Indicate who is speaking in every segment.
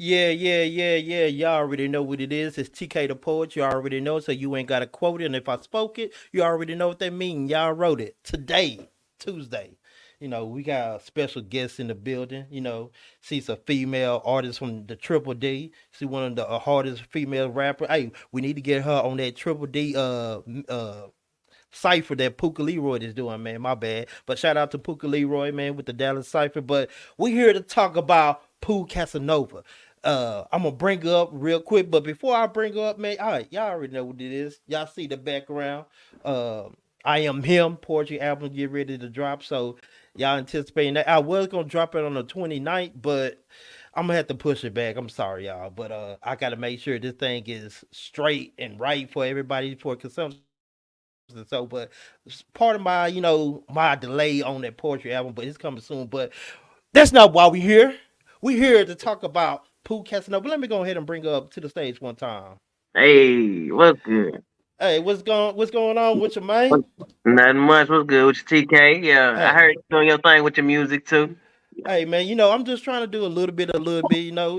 Speaker 1: Yeah. Y'all already know what it is. It's TK the Poet. You already know, so you ain't got to quote it. And if I spoke it, you already know what that means. Y'all wrote it today, Tuesday. We got a special guest in the building. She's a female artist from the Triple D. She's one of the hardest female rapper. Hey, we need to get her on that Triple D cipher that Pooh Leroy is doing, man. My bad. But shout out to Pooh Leroy, man, with the Dallas cipher. But we're here to talk about Pooh Casanova. I'm gonna bring her up real quick, but before I bring her up, man, all right, y'all already know what it is. Y'all see the background. Uh, I am him. Poetry album get ready to drop, so y'all anticipating that. I was gonna drop it on the 29th, but I'm gonna have to push it back. I'm sorry, y'all, but I gotta make sure this thing is straight and right for everybody for consumption. So, but part of my, my delay on that poetry album, but it's coming soon. But that's not why we here. We here to talk about Pooh Casanova. Let me go ahead and bring her up to the stage one time.
Speaker 2: Hey, what's good?
Speaker 1: Hey, what's going on with your
Speaker 2: What,
Speaker 1: man?
Speaker 2: nothing much. What's good with your TK? Yeah, I
Speaker 1: Hey,
Speaker 2: heard you doing your thing with your music too.
Speaker 1: hey, man. I'm just trying to do a little bit.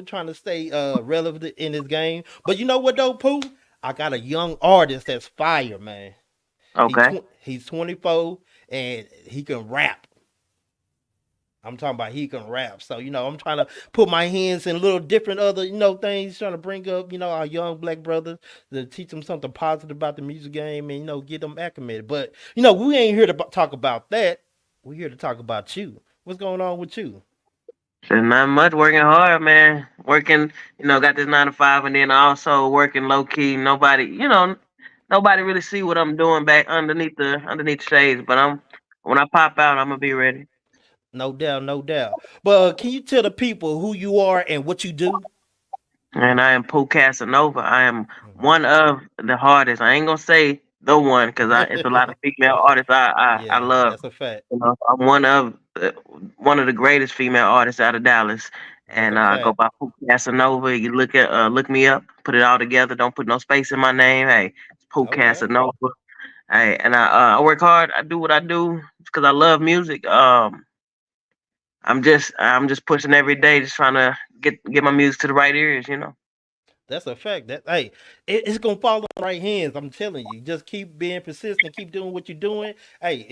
Speaker 1: Trying to stay relevant in this game. But you know what though, Pooh? I got a young artist that's fire, man.
Speaker 2: Okay.
Speaker 1: He's 24 and he can rap. I'm talking about he can rap. So, I'm trying to put my hands in little different other, things, trying to bring up, our young black brothers to teach them something positive about the music game and, get them acclimated. But, we ain't here to talk about that. We're here to talk about you. What's going on with you?
Speaker 2: There's not much. Working hard, man. Working, got this 9 to 5, and then also working low key. Nobody really see what I'm doing back underneath the shades. But when I pop out, I'm gonna be ready.
Speaker 1: No doubt, no doubt. But can you tell the people who you are and what you do?
Speaker 2: And I am Pooh Casanova. I am
Speaker 1: Mhm.
Speaker 2: one of the hardest. I ain't gonna say the one because it's a lot of female artists I
Speaker 1: Yeah,
Speaker 2: love.
Speaker 1: that's a fact.
Speaker 2: I'm one of the greatest female artists out of Dallas,
Speaker 1: That's
Speaker 2: and
Speaker 1: a
Speaker 2: I go
Speaker 1: fact.
Speaker 2: by Pooh Casanova. You look me up, put it all together. Don't put no space in my name. Hey, it's Pooh
Speaker 1: Okay.
Speaker 2: Casanova. Hey, and I work hard. I do what I do because I love music. I'm just pushing every day, just trying to get my music to the right ears.
Speaker 1: That's a fact. That hey, it's gonna fall in the right hands. I'm telling you. Just keep being persistent. Keep doing what you're doing. Hey,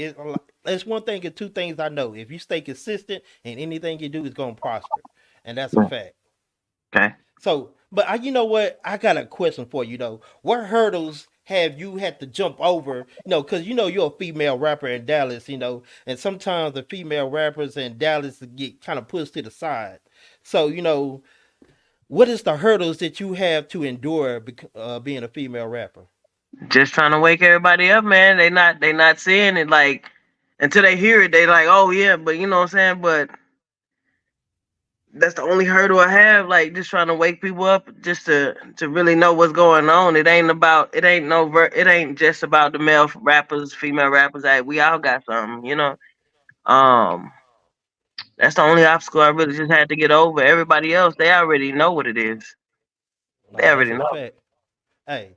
Speaker 1: it's one thing and two things I know. If you stay consistent, and anything you do is gonna prosper, and that's a fact.
Speaker 2: Okay.
Speaker 1: So, but you know what? I got a question for you though. What hurdles have you had to jump over? Because you're a female rapper in Dallas. And sometimes the female rappers in Dallas get kind of pushed to the side. So, what is the hurdles that you have to endure being a female rapper?
Speaker 2: Just trying to wake everybody up, man. They not seeing it like until they hear it, they like, oh yeah, but you know what I'm saying? But that's the only hurdle I have, like just trying to wake people up just to really know what's going on. It ain't just about the male rappers, female rappers. Like we all got something. Um that's the only obstacle I really just had to get over. Everybody else, they already know what it is. They
Speaker 1: No, that's
Speaker 2: already
Speaker 1: a
Speaker 2: know.
Speaker 1: fact. Hey,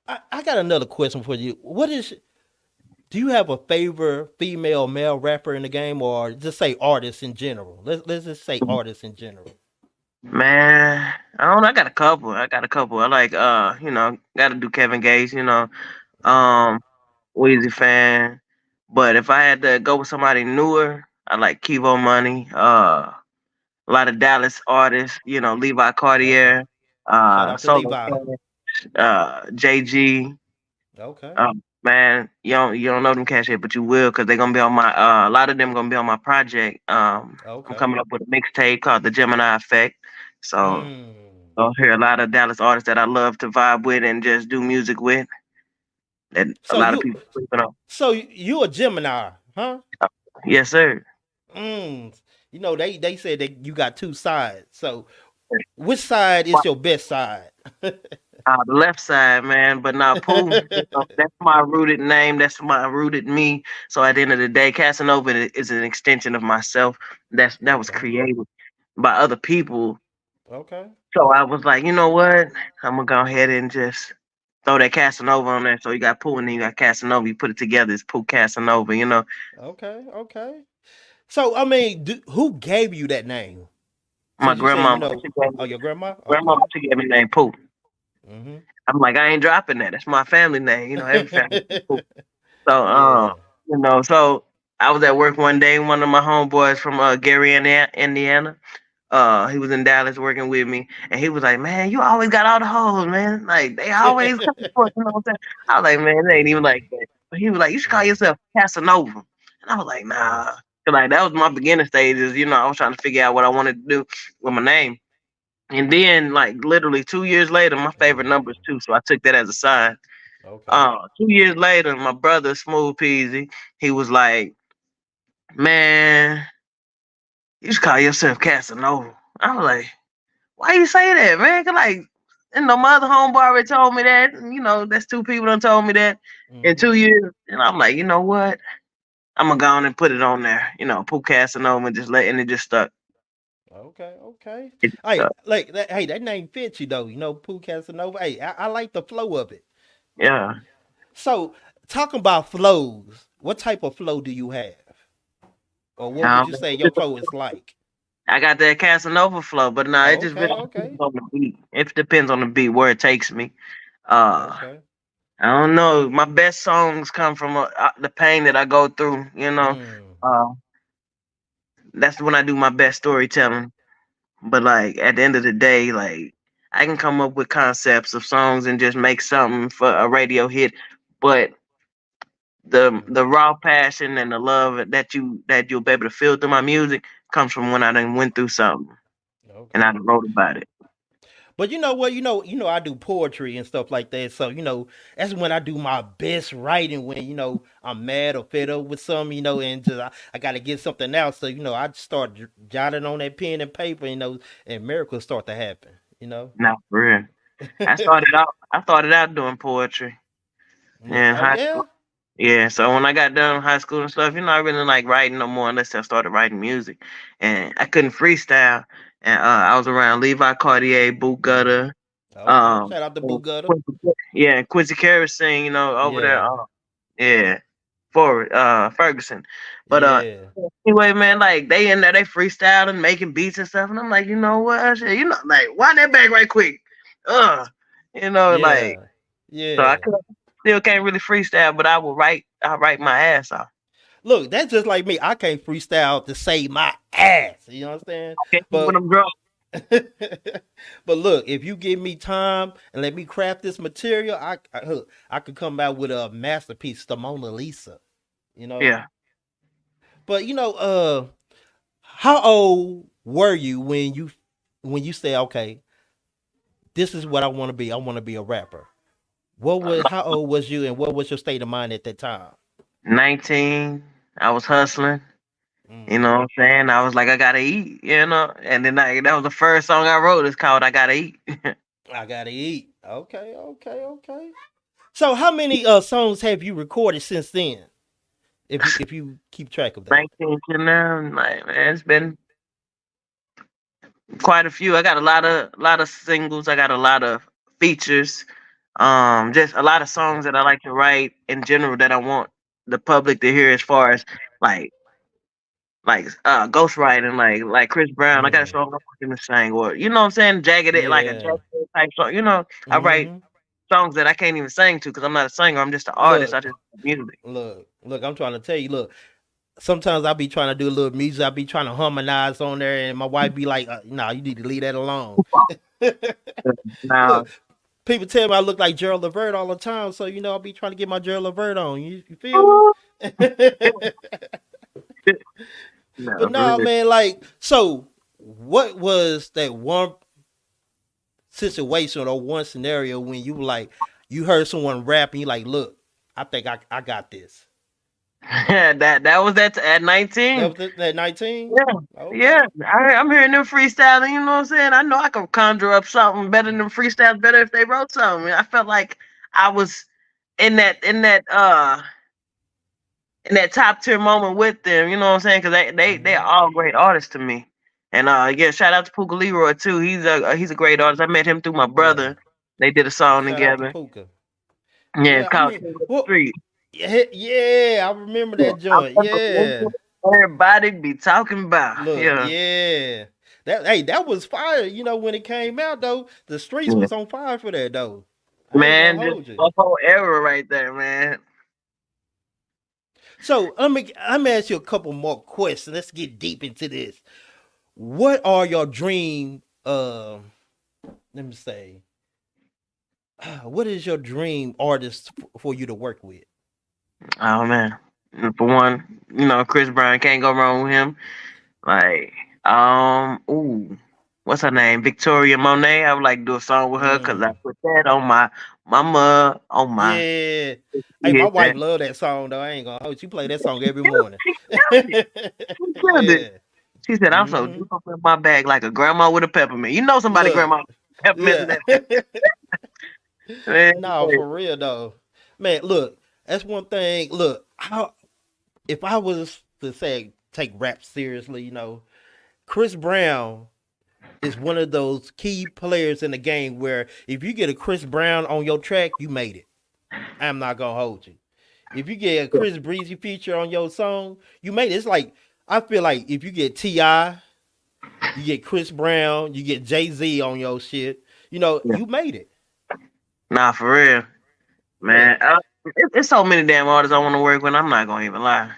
Speaker 1: I got another question for you. Do you have a favorite female male rapper in the game, or just say artists in general? Let's just say artists in general.
Speaker 2: Man, I don't know. I got a couple. I like gotta do Kevin Gates, um, Weezy fan. But if I had to go with somebody newer, I like Kivo Money. A lot of Dallas artists, Levi
Speaker 1: Okay.
Speaker 2: Cartier,
Speaker 1: Shout out to
Speaker 2: Solo
Speaker 1: Levi.
Speaker 2: Cash, JG.
Speaker 1: Okay.
Speaker 2: Man, you don't know them cats yet, but you will because they're gonna be on my a lot of them gonna be on my project. I'm
Speaker 1: Okay.
Speaker 2: coming up with a mixtape called The Gemini Effect. So
Speaker 1: Mm.
Speaker 2: I'll hear a lot of Dallas artists that I love to vibe with and just do music with that a
Speaker 1: So
Speaker 2: lot of
Speaker 1: you,
Speaker 2: people sleeping on.
Speaker 1: so you a Gemini, huh?
Speaker 2: Yes, sir.
Speaker 1: Mm. They said that you got two sides. So which side is your best side?
Speaker 2: The left side, man, but not Pooh. That's my rooted name. That's my rooted me. So at the end of the day, Casanova is an extension of myself. That was
Speaker 1: Okay.
Speaker 2: created by other people.
Speaker 1: Okay.
Speaker 2: So I was like, you know what? I'm gonna go ahead and just throw that Casanova on there. So you got Pooh and then you got Casanova. You put it together, it's Pooh Casanova.
Speaker 1: Okay. Okay. So I mean, who gave you that name?
Speaker 2: My
Speaker 1: Since you say you
Speaker 2: grandma,
Speaker 1: know,
Speaker 2: she gave
Speaker 1: oh
Speaker 2: me,
Speaker 1: your grandma,
Speaker 2: grandma,
Speaker 1: okay.
Speaker 2: she gave me the name Pooh.
Speaker 1: Mm-hmm.
Speaker 2: I'm like, I ain't dropping that. That's my family name. Every family. Pooh. So,
Speaker 1: Yeah.
Speaker 2: so I was at work one day. One of my homeboys from Gary, Indiana. He was in Dallas working with me, and he was like, "Man, you always got all the hoes, man. Like they always come for you know what I'm saying?" I was like, "Man, it ain't even
Speaker 1: Yeah.
Speaker 2: like that." But he was like, "You should call
Speaker 1: Mm,
Speaker 2: yourself Casanova," and I was like,
Speaker 1: mm,
Speaker 2: "Nah." 'Cause, like that was my beginning stages. I was trying to figure out what I wanted to do with my name. And then, like literally 2 years later, my favorite number is
Speaker 1: mm.
Speaker 2: two, so I took that as a sign.
Speaker 1: Okay.
Speaker 2: 2 years later, my brother Smooth Peasy, he was like, "Man, you should call yourself Casanova." I was like, "Why you say that, man?" 'Cause like, my other homeboy already told me that. And, that's two people done told me that in
Speaker 1: Mm-hmm.
Speaker 2: 2 years, and I'm like, you know what? I'm gonna go on and put it on there. Pooh Casanova, and and it just stuck.
Speaker 1: Okay. Okay.
Speaker 2: It just
Speaker 1: Hey,
Speaker 2: stuck.
Speaker 1: like that. Hey, that name fits you though. You know, Pooh Casanova. Hey, I like the flow of it.
Speaker 2: Yeah.
Speaker 1: So, talking about flows, what type of flow do you have, or what would
Speaker 2: Um,
Speaker 1: you say your flow is like?
Speaker 2: I got that Casanova flow, but no, it just
Speaker 1: Okay.
Speaker 2: really
Speaker 1: Okay.
Speaker 2: depends on the beat. It depends on the beat where it takes me. Uh,
Speaker 1: Okay.
Speaker 2: I don't know. My best songs come from the pain that I go through.
Speaker 1: Mm.
Speaker 2: Uh, that's when I do my best storytelling. But like at the end of the day, like I can come up with concepts of songs and just make something for a radio hit. But the
Speaker 1: Mm.
Speaker 2: raw passion and the love that you'll be able to feel through my music comes from when I done went through something and I
Speaker 1: Okay.
Speaker 2: done wrote about it.
Speaker 1: But you know what? I do poetry and stuff like that. So that's when I do my best writing. When I'm mad or fed up with something, and just I got to get something out. So I just start jotting on that pen and paper, and miracles start to happen. You know.
Speaker 2: Not for real. I started out doing poetry
Speaker 1: Yeah.
Speaker 2: in
Speaker 1: Oh
Speaker 2: high school.
Speaker 1: yeah.
Speaker 2: Yeah, so when I got done in high school and stuff, I really like writing no more unless I started writing music. And I couldn't freestyle. And I was around Levi Cartier, Boot
Speaker 1: Mm.
Speaker 2: Gutter,
Speaker 1: Okay.
Speaker 2: um,
Speaker 1: Shout out to Boo
Speaker 2: and
Speaker 1: Gutter.
Speaker 2: Quincy Kerosene, over there.
Speaker 1: Yeah.
Speaker 2: Yeah, for Ferguson. But
Speaker 1: Yeah.
Speaker 2: anyway, man, like they in there, they freestyling, making beats and stuff, and I'm like, you know what? Shit, like wind that back right quick. Uh, like
Speaker 1: Yeah.
Speaker 2: so I
Speaker 1: Yeah.
Speaker 2: still can't really freestyle, but I write my ass off.
Speaker 1: Look, that's just like me. I can't freestyle to save my ass. You know what I'm saying?
Speaker 2: Okay, when
Speaker 1: But
Speaker 2: I'm drunk.
Speaker 1: but look, if you give me time and let me craft this material, I could come out with a masterpiece, the Mona Lisa. You know.
Speaker 2: Yeah.
Speaker 1: But how old were you when you say, okay, this is what I want to be. I want to be a rapper. How old was you, and what was your state of mind at that time?
Speaker 2: 19. I was hustling. You
Speaker 1: Mm,
Speaker 2: know what I'm saying? I was like, I gotta eat, And then that was the first song I wrote. It's called I Gotta Eat.
Speaker 1: I gotta eat. Okay, okay, okay. So how many songs have you recorded since then? If you keep track of that.
Speaker 2: 19 to now, like man, it's been quite a few. I got a lot of singles. I got a lot of features. Just a lot of songs that I like to write in general that I want the public to hear as far as like ghostwriting, like Chris Brown. I got a
Speaker 1: Mm,
Speaker 2: song I want him to sing, or you know what I'm saying, like a
Speaker 1: yeah.
Speaker 2: jagged Edge type song. I write
Speaker 1: Hmm.
Speaker 2: songs that I can't even sing to because I'm not a singer. I'm just an artist. I
Speaker 1: Look,
Speaker 2: just music.
Speaker 1: look. I'm trying to tell you. Look, sometimes I be trying to do a little music. I be trying to harmonize on there, and my wife be like, "Nah, you need to leave that alone."
Speaker 2: Now,
Speaker 1: Look, people tell me I look like Gerald Levert all the time, so I'll be trying to get my Gerald Levert on. You feel me? But
Speaker 2: no, for
Speaker 1: nah,
Speaker 2: real.
Speaker 1: man. Like, so what was that one situation or one scenario when you heard someone rap and you like, look, I think I got this.
Speaker 2: that was that at
Speaker 1: That
Speaker 2: 19.
Speaker 1: was it, that 19.
Speaker 2: Yeah,
Speaker 1: Okay.
Speaker 2: yeah. I'm hearing them freestyling. You know what I'm saying? I know I can conjure up something better than freestyles. Better if they wrote something. I felt like I was in that top tier moment with them. You know what I'm saying? Because they are
Speaker 1: Hmm.
Speaker 2: all great artists to me. And yeah, shout out to Pooh Leroy too. He's a great artist. I met him through my
Speaker 1: Yeah.
Speaker 2: brother. They did a song
Speaker 1: Shout out to
Speaker 2: together.
Speaker 1: Puka.
Speaker 2: Yeah, it's
Speaker 1: Yeah, I
Speaker 2: called
Speaker 1: mean,
Speaker 2: King of the
Speaker 1: well,
Speaker 2: Street.
Speaker 1: yeah, yeah, I remember
Speaker 2: Yeah,
Speaker 1: that joint.
Speaker 2: I'm
Speaker 1: Yeah.
Speaker 2: everybody be talking about.
Speaker 1: Look,
Speaker 2: Yeah.
Speaker 1: yeah. That hey, that was fire. You know when it came out though, the streets
Speaker 2: Yeah.
Speaker 1: was on fire for that though. I ain't gonna
Speaker 2: Man, just
Speaker 1: hold you.
Speaker 2: a whole era right there, man.
Speaker 1: So let me ask you a couple more questions. Let's get deep into this. What are your dream? Let me say, what is your dream artist for you to work with?
Speaker 2: Oh man. For one, Chris Brown can't go wrong with him. Like, ooh, what's her name? Victoria Monet. I would like to do a song with her because I
Speaker 1: Mm,
Speaker 2: put that on my mug, on my.
Speaker 1: yeah. Hey,
Speaker 2: You
Speaker 1: my
Speaker 2: hit
Speaker 1: wife
Speaker 2: that.
Speaker 1: love that song though. I ain't gonna hold you. She play that song every morning.
Speaker 2: She killed it. She killed it.
Speaker 1: Yeah.
Speaker 2: She said, "I'm so
Speaker 1: Hmm.
Speaker 2: deep up in my bag like a grandma with a peppermint." You know somebody
Speaker 1: Look.
Speaker 2: grandma peppermint in
Speaker 1: Yeah.
Speaker 2: that man.
Speaker 1: No, for real though. Man, look, that's one thing. Look, how if I was to say take rap seriously, Chris Brown is one of those key players in the game where if you get a Chris Brown on your track, you made it. I'm not gonna hold you. If you get a Chris Breezy feature on your song, you made it. It's like I feel like if you get Ti, you get Chris Brown, you get Jay Z on your shit,
Speaker 2: Yeah.
Speaker 1: you made it.
Speaker 2: Nah, for real,
Speaker 1: Yeah.
Speaker 2: man. It's so many damn artists I want to work with. I'm not gonna even lie.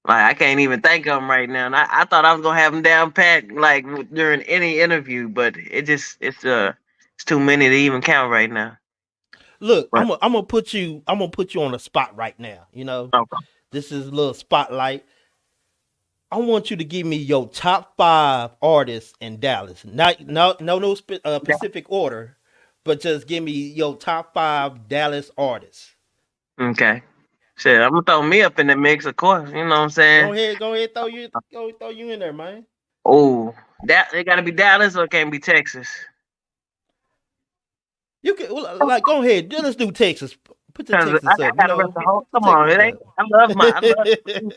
Speaker 2: Like I can't even think of them right now. And I thought I was gonna have them down pat like during any interview, but it's too many to even count right now.
Speaker 1: Look,
Speaker 2: But
Speaker 1: I'm gonna put you on the spot right now.
Speaker 2: okay,
Speaker 1: This is a little spotlight. I want you to give me your top five artists in Dallas. Not no specific order, but just give me your top five Dallas artists.
Speaker 2: okay. Shit, I'm gonna throw me up in the mix, of course. You know what I'm saying?
Speaker 1: Go ahead, throw you in there, man.
Speaker 2: Oh, that it gotta be Dallas or it can't be Texas.
Speaker 1: You can like go ahead. Let's do Texas. Put the
Speaker 2: Cause
Speaker 1: Texas
Speaker 2: I
Speaker 1: up.
Speaker 2: gotta rep the whole.
Speaker 1: Put
Speaker 2: Come on,
Speaker 1: Texas
Speaker 2: it ain't.
Speaker 1: up.
Speaker 2: I love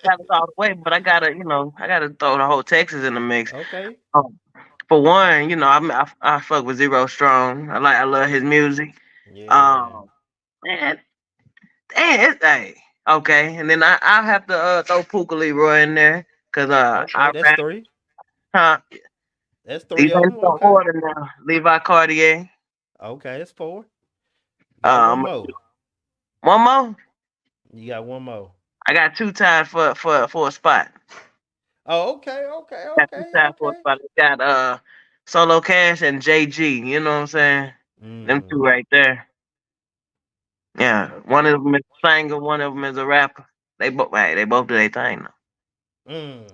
Speaker 2: Dallas all the way, but I gotta throw the whole Texas in the mix.
Speaker 1: Okay.
Speaker 2: Um, for one, I fuck with Zero Strong. I love his music.
Speaker 1: Yeah.
Speaker 2: Um, man, it's hey, okay, and then I have to throw Pooh Leroy in there because
Speaker 1: Okay.
Speaker 2: I
Speaker 1: That's
Speaker 2: rap.
Speaker 1: three.
Speaker 2: Huh?
Speaker 1: That's
Speaker 2: These
Speaker 1: three of
Speaker 2: ain't
Speaker 1: them.
Speaker 2: so
Speaker 1: Okay.
Speaker 2: order now. Levi Cartier.
Speaker 1: Okay. That's four. You got one
Speaker 2: Um,
Speaker 1: more.
Speaker 2: one more.
Speaker 1: You got one more.
Speaker 2: I got two tied for a spot.
Speaker 1: Oh, okay. Okay.
Speaker 2: Got two
Speaker 1: Okay.
Speaker 2: tied for a
Speaker 1: Okay.
Speaker 2: spot. I got Solo Cash and JG. You know what I'm saying? Them two
Speaker 1: Mm.
Speaker 2: right there. Yeah, one
Speaker 1: Okay.
Speaker 2: of them is a singer, one of them is a rapper. They both do their thing.
Speaker 1: Mm.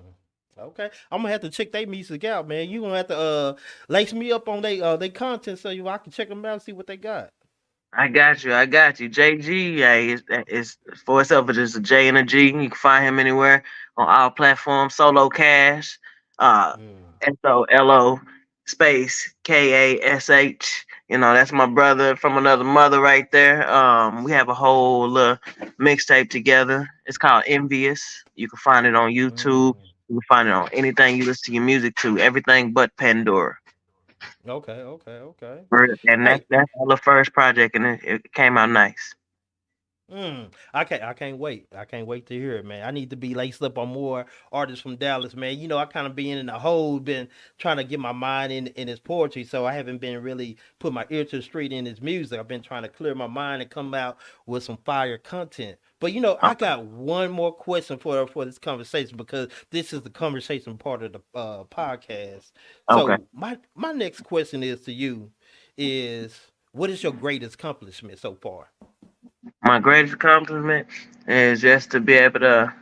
Speaker 1: Okay. I'm gonna have to check their music out, man. You gonna have to lace me up on they content so I can check them out and see what they got.
Speaker 2: I got you. I got you. JG, yeah, is for itself. It's just a J and a G. You can find him anywhere on all platforms. Solo Cash,
Speaker 1: Mm.
Speaker 2: SOLO space KASH. That's my brother from another mother right there. We have a whole mixtape together. It's called Envious. You can find it on YouTube.
Speaker 1: Mm.
Speaker 2: You can find it on anything you listen to your music to. Everything but Pandora.
Speaker 1: Okay. Okay. Okay.
Speaker 2: And
Speaker 1: Hey,
Speaker 2: that's the first project, and it came out nice.
Speaker 1: I can't wait. I can't wait to hear it, man. I need to be laced up on more artists from Dallas, man. I kind of been in the hole, been trying to get my mind in his poetry, so I haven't been really put my ear to the street in his music. I've been trying to clear my mind and come out with some fire content. But I
Speaker 2: Okay.
Speaker 1: got one more question for this conversation because this is the conversation part of the podcast.
Speaker 2: Okay.
Speaker 1: So my next question is to you is what is your greatest accomplishment so far?
Speaker 2: My greatest accomplishment is just to be able to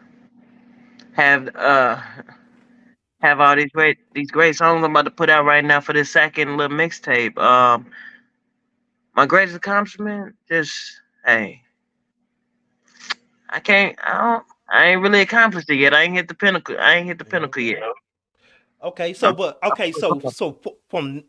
Speaker 2: have uh have all these great songs I'm about to put out right now for this second little mixtape. My greatest accomplishment, just hey, I ain't really accomplished it yet. I ain't hit the pinnacle. I ain't hit the pinnacle
Speaker 1: Okay.
Speaker 2: yet.
Speaker 1: Okay, so
Speaker 2: I'm,
Speaker 1: but okay, from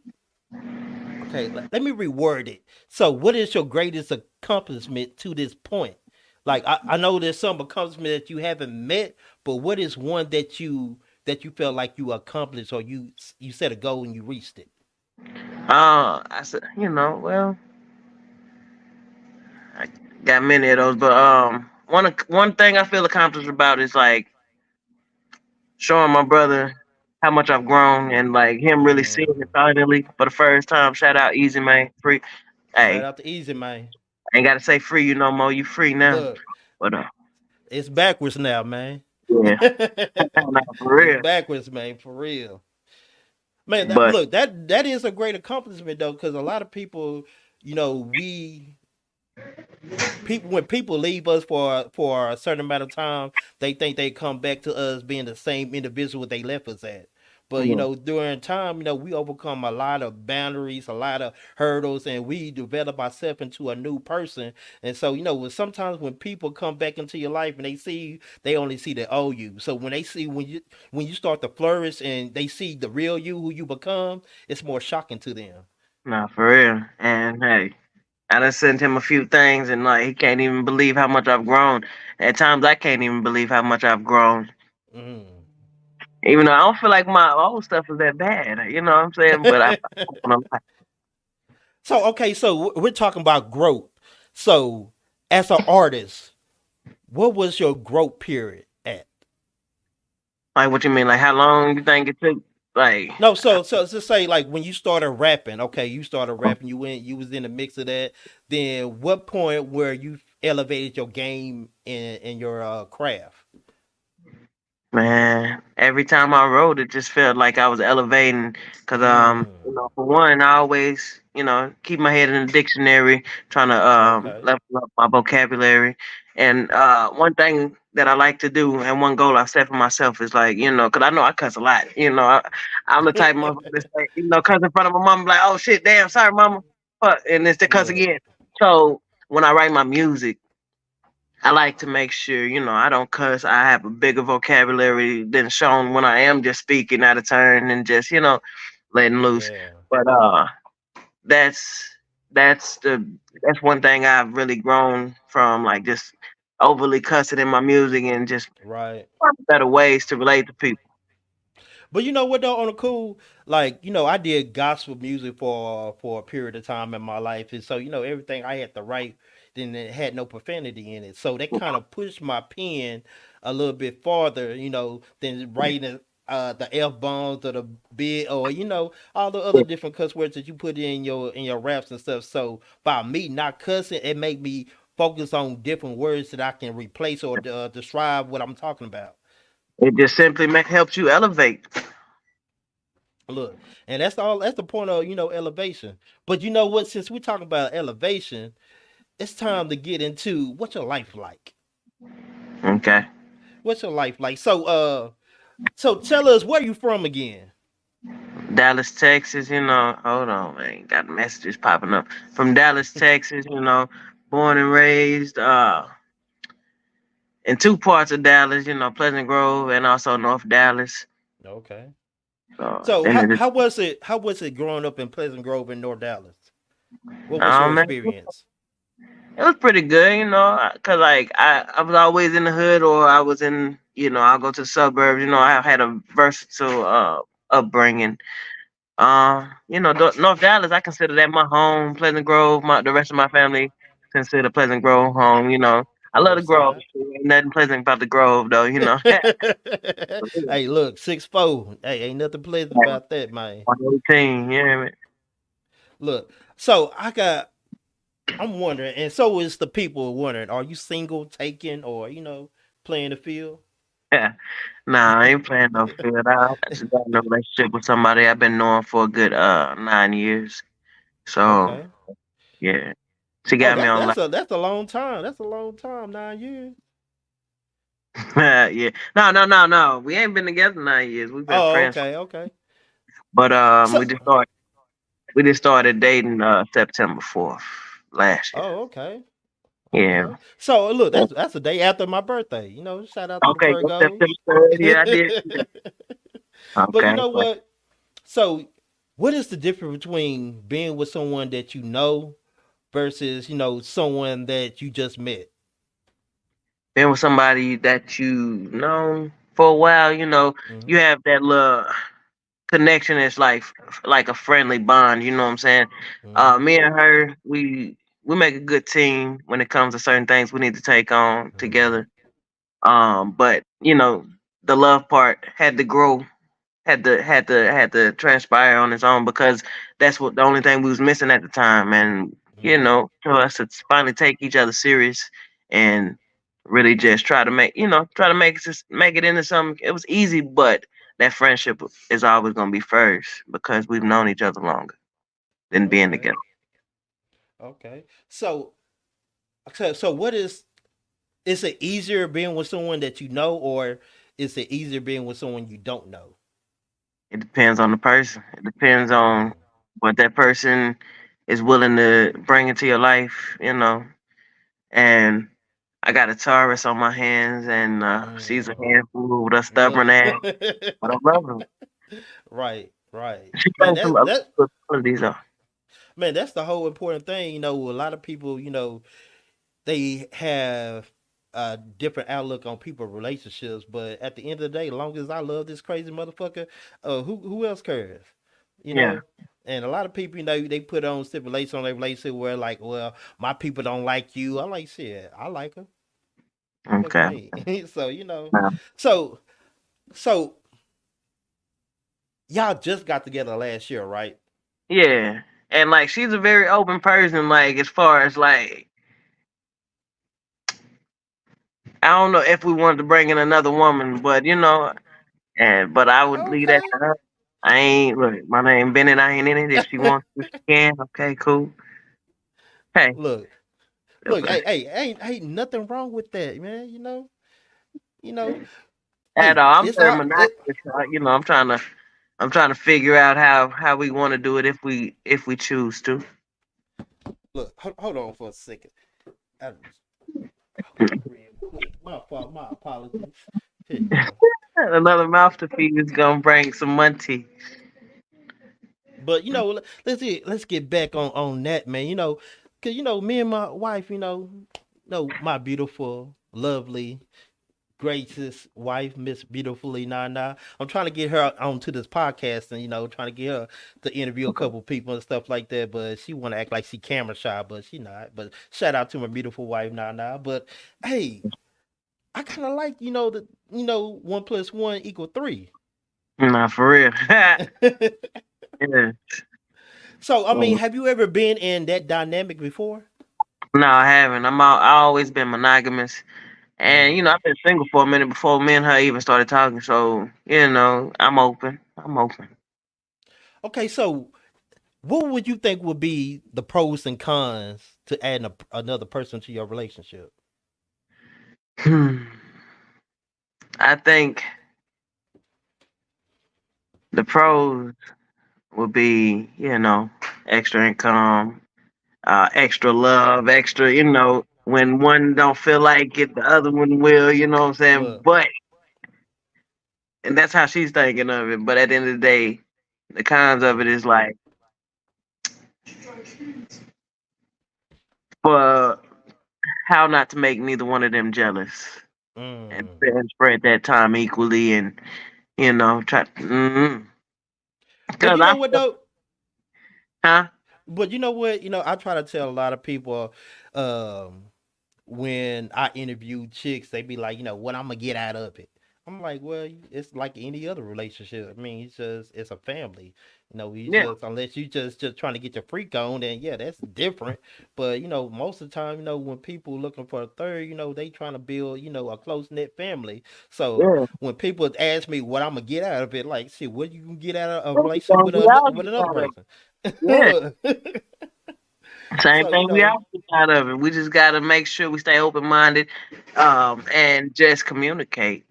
Speaker 1: okay, let me reword it. So, what is your greatest accomplishment to this point? Like, I know there's some accomplishment that you haven't met, but what is one that you felt like you accomplished or you set a goal and you reached it?
Speaker 2: I said, well, I got many of those, but one thing I feel accomplished about is like showing my brother. how much I've grown and like him really seeing
Speaker 1: Mm.
Speaker 2: it finally for the first time. Shout out Easy Man, free.
Speaker 1: Shout
Speaker 2: Hey,
Speaker 1: out to Easy Man.
Speaker 2: ain't gotta say free you no more. You free now.
Speaker 1: Look,
Speaker 2: But
Speaker 1: it's backwards now, man.
Speaker 2: yeah, nah, for
Speaker 1: It's
Speaker 2: real.
Speaker 1: backwards, man, for real. Man, that,
Speaker 2: But
Speaker 1: look, that is a great accomplishment though, because a lot of people, we people when people leave us for a certain amount of time, they think they come back to us being the same individual they left us at. But
Speaker 2: yeah,
Speaker 1: during time, we overcome a lot of boundaries, a lot of hurdles, and we develop ourselves into a new person. And so, sometimes when people come back into your life and they see you, they only see the old you. So when they see when you start to flourish and they see the real you, who you become, it's more shocking to them.
Speaker 2: nah, for real. And hey, I done sent him a few things, and like he can't even believe how much I've grown. At times, I can't even believe how much I've grown.
Speaker 1: Mm.
Speaker 2: Even though I don't feel like my old stuff is that bad, you know what I'm saying? But I'm like,
Speaker 1: So okay, so we're talking about growth. So as an artist, what was your growth period at?
Speaker 2: what you mean? Like, how long you think it took? Like,
Speaker 1: No, so just say like when you started rapping. Okay, you started rapping. You was in the mix of that. Then what point where you elevated your game in your craft?
Speaker 2: man, every time I wrote, it just felt like I was elevating. Cause
Speaker 1: Mm,
Speaker 2: for one, I always, keep my head in the dictionary, trying to
Speaker 1: okay.
Speaker 2: level up my vocabulary. And one thing that I like to do, and one goal I set for myself is like, cause I know I cuss a lot. I'm the type of motherfucker that say, cuss in front of my mom, like, oh shit, damn, sorry, mama, fuck, and it's the cuss
Speaker 1: Look,
Speaker 2: again. So when I write my music. I like to make sure, I don't cuss. I have a bigger vocabulary than shown when I am just speaking out of turn and just, letting loose.
Speaker 1: yeah,
Speaker 2: But that's that's the that's one thing I've really grown from, like just overly cussing in my music and just
Speaker 1: right.
Speaker 2: better ways to relate to people.
Speaker 1: But you know what though, on a cool, like I did gospel music for a period of time in my life, and so everything I had to write, then it had no profanity in it, so that kind of pushed my pen a little bit farther, than writing the f bombs or the big or all the other different cuss words that you put in your raps and stuff. So by me not cussing, it made me focus on different words that I can replace or describe what I'm talking about.
Speaker 2: It just simply helps you elevate.
Speaker 1: Look, and that's the point of elevation. But you know what? Since we're talking about elevation, it's time to get into what's your life like.
Speaker 2: Okay.
Speaker 1: What's your life like? So tell us where you from again.
Speaker 2: Dallas, Texas, hold on, man. Got messages popping up. From Dallas, Texas, born and raised. In two parts of Dallas, Pleasant Grove and also North Dallas.
Speaker 1: Okay.
Speaker 2: So
Speaker 1: So
Speaker 2: then
Speaker 1: how
Speaker 2: it is,
Speaker 1: how was it? How was it growing up in Pleasant Grove in North Dallas? What was your
Speaker 2: man,
Speaker 1: experience?
Speaker 2: it was pretty good, cause like I was always in the hood or I was in, I'll go to the suburbs. I had a versatile upbringing. North Dallas, I consider that my home. Pleasant Grove, the rest of my family consider Pleasant Grove home. I love the
Speaker 1: North
Speaker 2: Grove.
Speaker 1: side.
Speaker 2: Ain't nothing pleasant about the Grove, though.
Speaker 1: Hey, look, 6'4". Hey, ain't nothing pleasant about that, man.
Speaker 2: 118, yeah,
Speaker 1: Look, so I'm wondering, and so is the people wondering, are you single, taken, or playing the field?
Speaker 2: man. Nah, I ain't playing no field. I just got in a relationship with somebody I've been knowing for a good 9 years. So
Speaker 1: Okay.
Speaker 2: yeah, she
Speaker 1: Oh,
Speaker 2: got me
Speaker 1: that's
Speaker 2: on
Speaker 1: that's
Speaker 2: like
Speaker 1: a that's a long time. That's a long time. 9 years.
Speaker 2: yeah. No, no, no, no. We ain't been together 9 years. We've been
Speaker 1: Oh,
Speaker 2: friends.
Speaker 1: okay, okay.
Speaker 2: But
Speaker 1: So,
Speaker 2: we just started dating September 4th last year.
Speaker 1: oh, okay,
Speaker 2: Yeah.
Speaker 1: okay. So, look, that's a day after my birthday. Shout out to the
Speaker 2: Okay, go
Speaker 1: Virgos.
Speaker 2: September 3rd. Yeah, I did.
Speaker 1: But you
Speaker 2: Okay.
Speaker 1: know what? So, what is the difference between being with someone that you know versus someone that you just met?
Speaker 2: Been with somebody that you know for a while, you
Speaker 1: Hmm.
Speaker 2: have that little connection. It's like a friendly bond. You know what I'm saying?
Speaker 1: Hmm.
Speaker 2: Me and her, we make a good team when it comes to certain things we need to take on
Speaker 1: Hmm.
Speaker 2: together. But the love part had to grow had to transpire on its own because that's what the only thing we was missing at the time. And
Speaker 1: Mm-hmm.
Speaker 2: for us to finally take each other serious and really just try to try to make it into something. It was easy, but that friendship is always gonna be first because we've known each other longer than being
Speaker 1: Okay.
Speaker 2: together.
Speaker 1: Okay. So what is it easier being with someone that you know, or is it easier being with someone you don't know?
Speaker 2: It depends on the person. It depends on
Speaker 1: Mm,
Speaker 2: what that person is willing to bring into your life. And I got a Taurus on my hands, and she's a
Speaker 1: mm.
Speaker 2: handful with a stubborn
Speaker 1: Look.
Speaker 2: ass, but I love her.
Speaker 1: Right, right.
Speaker 2: She
Speaker 1: Man,
Speaker 2: brings some
Speaker 1: that
Speaker 2: other
Speaker 1: that
Speaker 2: good qualities though.
Speaker 1: man, that's the whole important thing. A lot of people, they have a different outlook on people relationships, but at the end of the day, as long as I love this crazy motherfucker, who else cares? You
Speaker 2: Yeah.
Speaker 1: know? And a lot of people, they put on stipulations on their relationship where like, well, my people don't like you. I'm like, shit, I like her. Fuck you
Speaker 2: Okay.
Speaker 1: mean? So,
Speaker 2: Now,
Speaker 1: so so y'all just got together last year, right?
Speaker 2: yeah, and like she's a very open person. Like as far as like, I don't know if we wanted to bring in another woman, but but I would leave that
Speaker 1: Okay.
Speaker 2: to her. I ain't look. My name Bennett. I ain't in it. If she wants to, she can. Okay, cool. Hey,
Speaker 1: Look, look, hey, ain't nothing wrong with that, man. You know,
Speaker 2: at
Speaker 1: hey,
Speaker 2: all. I'm
Speaker 1: it's
Speaker 2: very
Speaker 1: all
Speaker 2: monogamous.
Speaker 1: it.
Speaker 2: I'm trying to figure out how we want to do it if we choose to.
Speaker 1: Look, hold on for a second. I, hold on real quick. My fault. My apologies. Here you go.
Speaker 2: Another mouth to feed is gonna bring some money.
Speaker 1: But let's get back on that, man. Cause me and my wife, my beautiful, lovely, gracious wife, Miss Beautifully Nana. I'm trying to get her onto this podcast and trying to get her to interview a couple people and stuff like that. But she want to act like she camera shy, but she not. But shout out to my beautiful wife Nana. But hey, I kind of like the 1+1 = 3.
Speaker 2: Nah, for real. Yeah.
Speaker 1: So I mean,
Speaker 2: Mm.
Speaker 1: have you ever been in that dynamic before?
Speaker 2: No, I haven't. I always been monogamous, and
Speaker 1: Mm.
Speaker 2: I've been single for a minute before me and her even started talking. So I'm open. I'm open.
Speaker 1: Okay, so what would you think would be the pros and cons to adding another person to your relationship?
Speaker 2: I think the pros would be, extra income, extra love, extra, when one don't feel like it, the other one will, you know what I'm saying?
Speaker 1: Look.
Speaker 2: And that's how she's thinking of it. But at the end of the day, the cons of it
Speaker 1: Mm.
Speaker 2: is like, for how not to make neither one of them jealous and,
Speaker 1: Mm.
Speaker 2: and spread that time equally and, try,
Speaker 1: But
Speaker 2: because
Speaker 1: you
Speaker 2: I
Speaker 1: know what
Speaker 2: feel,
Speaker 1: though?
Speaker 2: huh?
Speaker 1: But you know what? I try to tell a lot of people, um, when I interview chicks, they be like, what I'm gonna get out of it. I'm like, well, it's like any other relationship. I mean, it's a family. You
Speaker 2: Yeah,
Speaker 1: just unless you just trying to get your freak on, then yeah, that's different. But most of the time, when people looking for a third, they trying to build, a close knit family. So
Speaker 2: yeah.
Speaker 1: when people ask me what I'm gonna get out of it, like, shit, what you can get out of a
Speaker 2: Same
Speaker 1: relationship
Speaker 2: thing
Speaker 1: with
Speaker 2: we all
Speaker 1: with
Speaker 2: get
Speaker 1: another
Speaker 2: out of
Speaker 1: person?
Speaker 2: it. Yeah.
Speaker 1: Look,
Speaker 2: Same
Speaker 1: so
Speaker 2: thing we all get out of it. We just gotta make sure we stay open minded, and just communicate.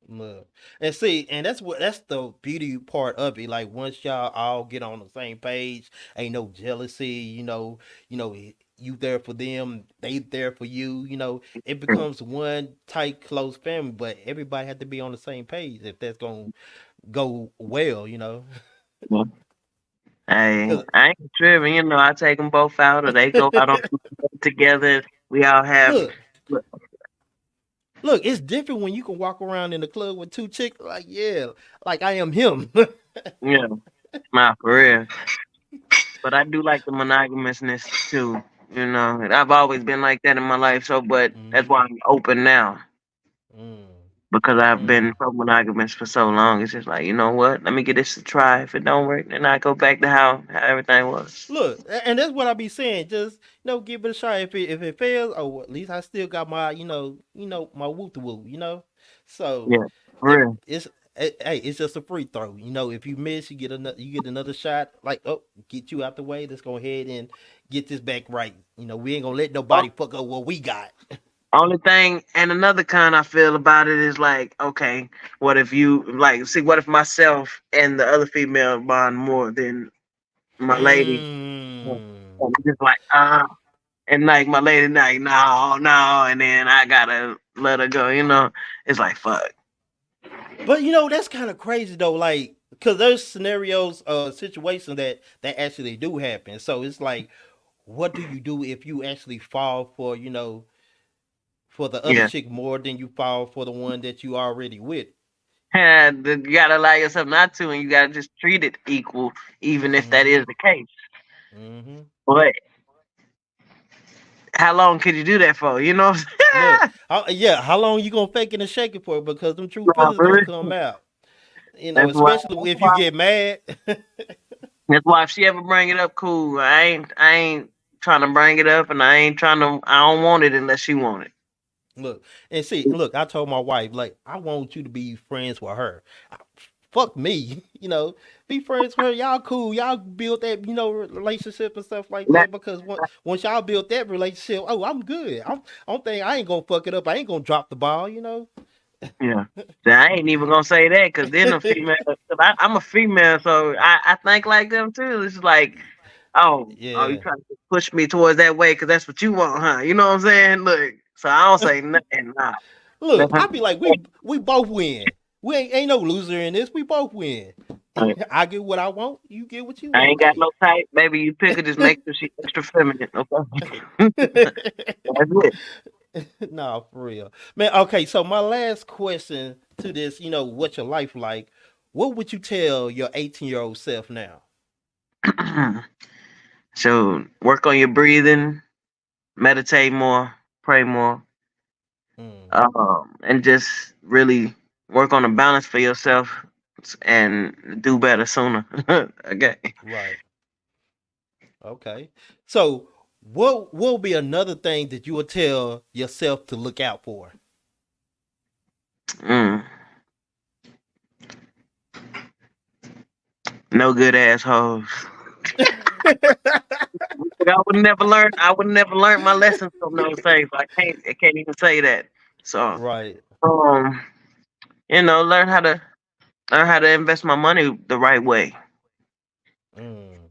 Speaker 1: look, and see, and that's the beauty part of it. Like once y'all all get on the same page, ain't no jealousy. You there for them, they there for you. It becomes one tight, close family. But everybody have to be on the same page if that's gonna go well.
Speaker 2: Hey,
Speaker 1: Cause
Speaker 2: I ain't tripping. I take them both out, or they go out on together. We all have,
Speaker 1: look, look, it's different when you can walk around in the club with two chicks. Like yeah, like I am him.
Speaker 2: yeah, my for real. But I do like the monogamousness too. And I've always been like that in my life. So, but that's
Speaker 1: Hmm.
Speaker 2: why I'm open now.
Speaker 1: Mm.
Speaker 2: because I've been
Speaker 1: Mm.
Speaker 2: so monogamous for so long. It's just like, you know what? Let me get this a try. If it don't work, then I go back to how everything was.
Speaker 1: Look, and that's what I be saying. Just give it a shot. If it fails, oh, at least I still got my my woo woo. So
Speaker 2: Yeah,
Speaker 1: if
Speaker 2: for real.
Speaker 1: hey, it's just a free throw. If you miss, you get another shot. Like, oh, get you out the way. Let's go ahead and get this back right. We ain't gonna let nobody fuck up what we got.
Speaker 2: Only thing, and another kind I feel about it is like, okay, what if you like, see, what if myself and the other female bond more than my lady? And
Speaker 1: Mm.
Speaker 2: it's just like, and like my lady, like, no, no, and then I gotta let her go, It's like, fuck.
Speaker 1: But that's kind of crazy though, like because there's scenarios, situations that actually do happen. So it's like, what do you do if you actually fall for the other
Speaker 2: Yeah.
Speaker 1: chick more than you fall for the one that you already with?
Speaker 2: And you gotta allow yourself not to, and you gotta just treat it equal, even if that is
Speaker 1: Mm-hmm.
Speaker 2: the case.
Speaker 1: Mm-hmm.
Speaker 2: But how long could you do that for? You know what
Speaker 1: Look,
Speaker 2: I'm
Speaker 1: yeah, how long you gonna fake it and shake it for? Because them true feelings gonna
Speaker 2: saying?
Speaker 1: come out.
Speaker 2: That's why.
Speaker 1: Especially if you get mad.
Speaker 2: That's why if she ever bring it up, cool. I ain't trying to bring it up, and I ain't trying to. I don't want it unless she want it.
Speaker 1: Look, and see, look, I told my wife, like, I want you to be friends with her. Fuck me, be friends with her. Y'all cool. Y'all build that, relationship and stuff like
Speaker 2: That,
Speaker 1: that. Because once y'all build that relationship, oh, I'm good. I don't think I ain't gonna fuck it up. I ain't gonna drop the ball.
Speaker 2: yeah. So I ain't even gonna say that because then the female. 'Cause I'm a female, so I think like them too. It's like, oh, you
Speaker 1: Yeah.
Speaker 2: trying to push me towards that way because that's what you want, huh? You know what I'm saying? Look, so I don't say nothing. Nah, let
Speaker 1: Look,
Speaker 2: her.
Speaker 1: I be like, we both win. We ain't no loser in this. We both win. I get what I want. You get what you
Speaker 2: I
Speaker 1: want.
Speaker 2: ain't got no type. Baby, you pick her, just make sure she extra feminine, okay? That's it.
Speaker 1: Nah, for real, man. Okay, so my last question to this, what's your life like? What would you tell your 18-year-old self now?
Speaker 2: So work on your breathing, meditate more, pray more,
Speaker 1: Mm,
Speaker 2: and just really work on a balance for yourself and do better sooner. Okay.
Speaker 1: right. Okay. So, what will be another thing that you would tell yourself to look out for?
Speaker 2: Mm. No good assholes. Like, I would never learn my lessons from those things. I can't even say that. So,
Speaker 1: Right.
Speaker 2: um, learn how to invest my money the right way.
Speaker 1: Mm,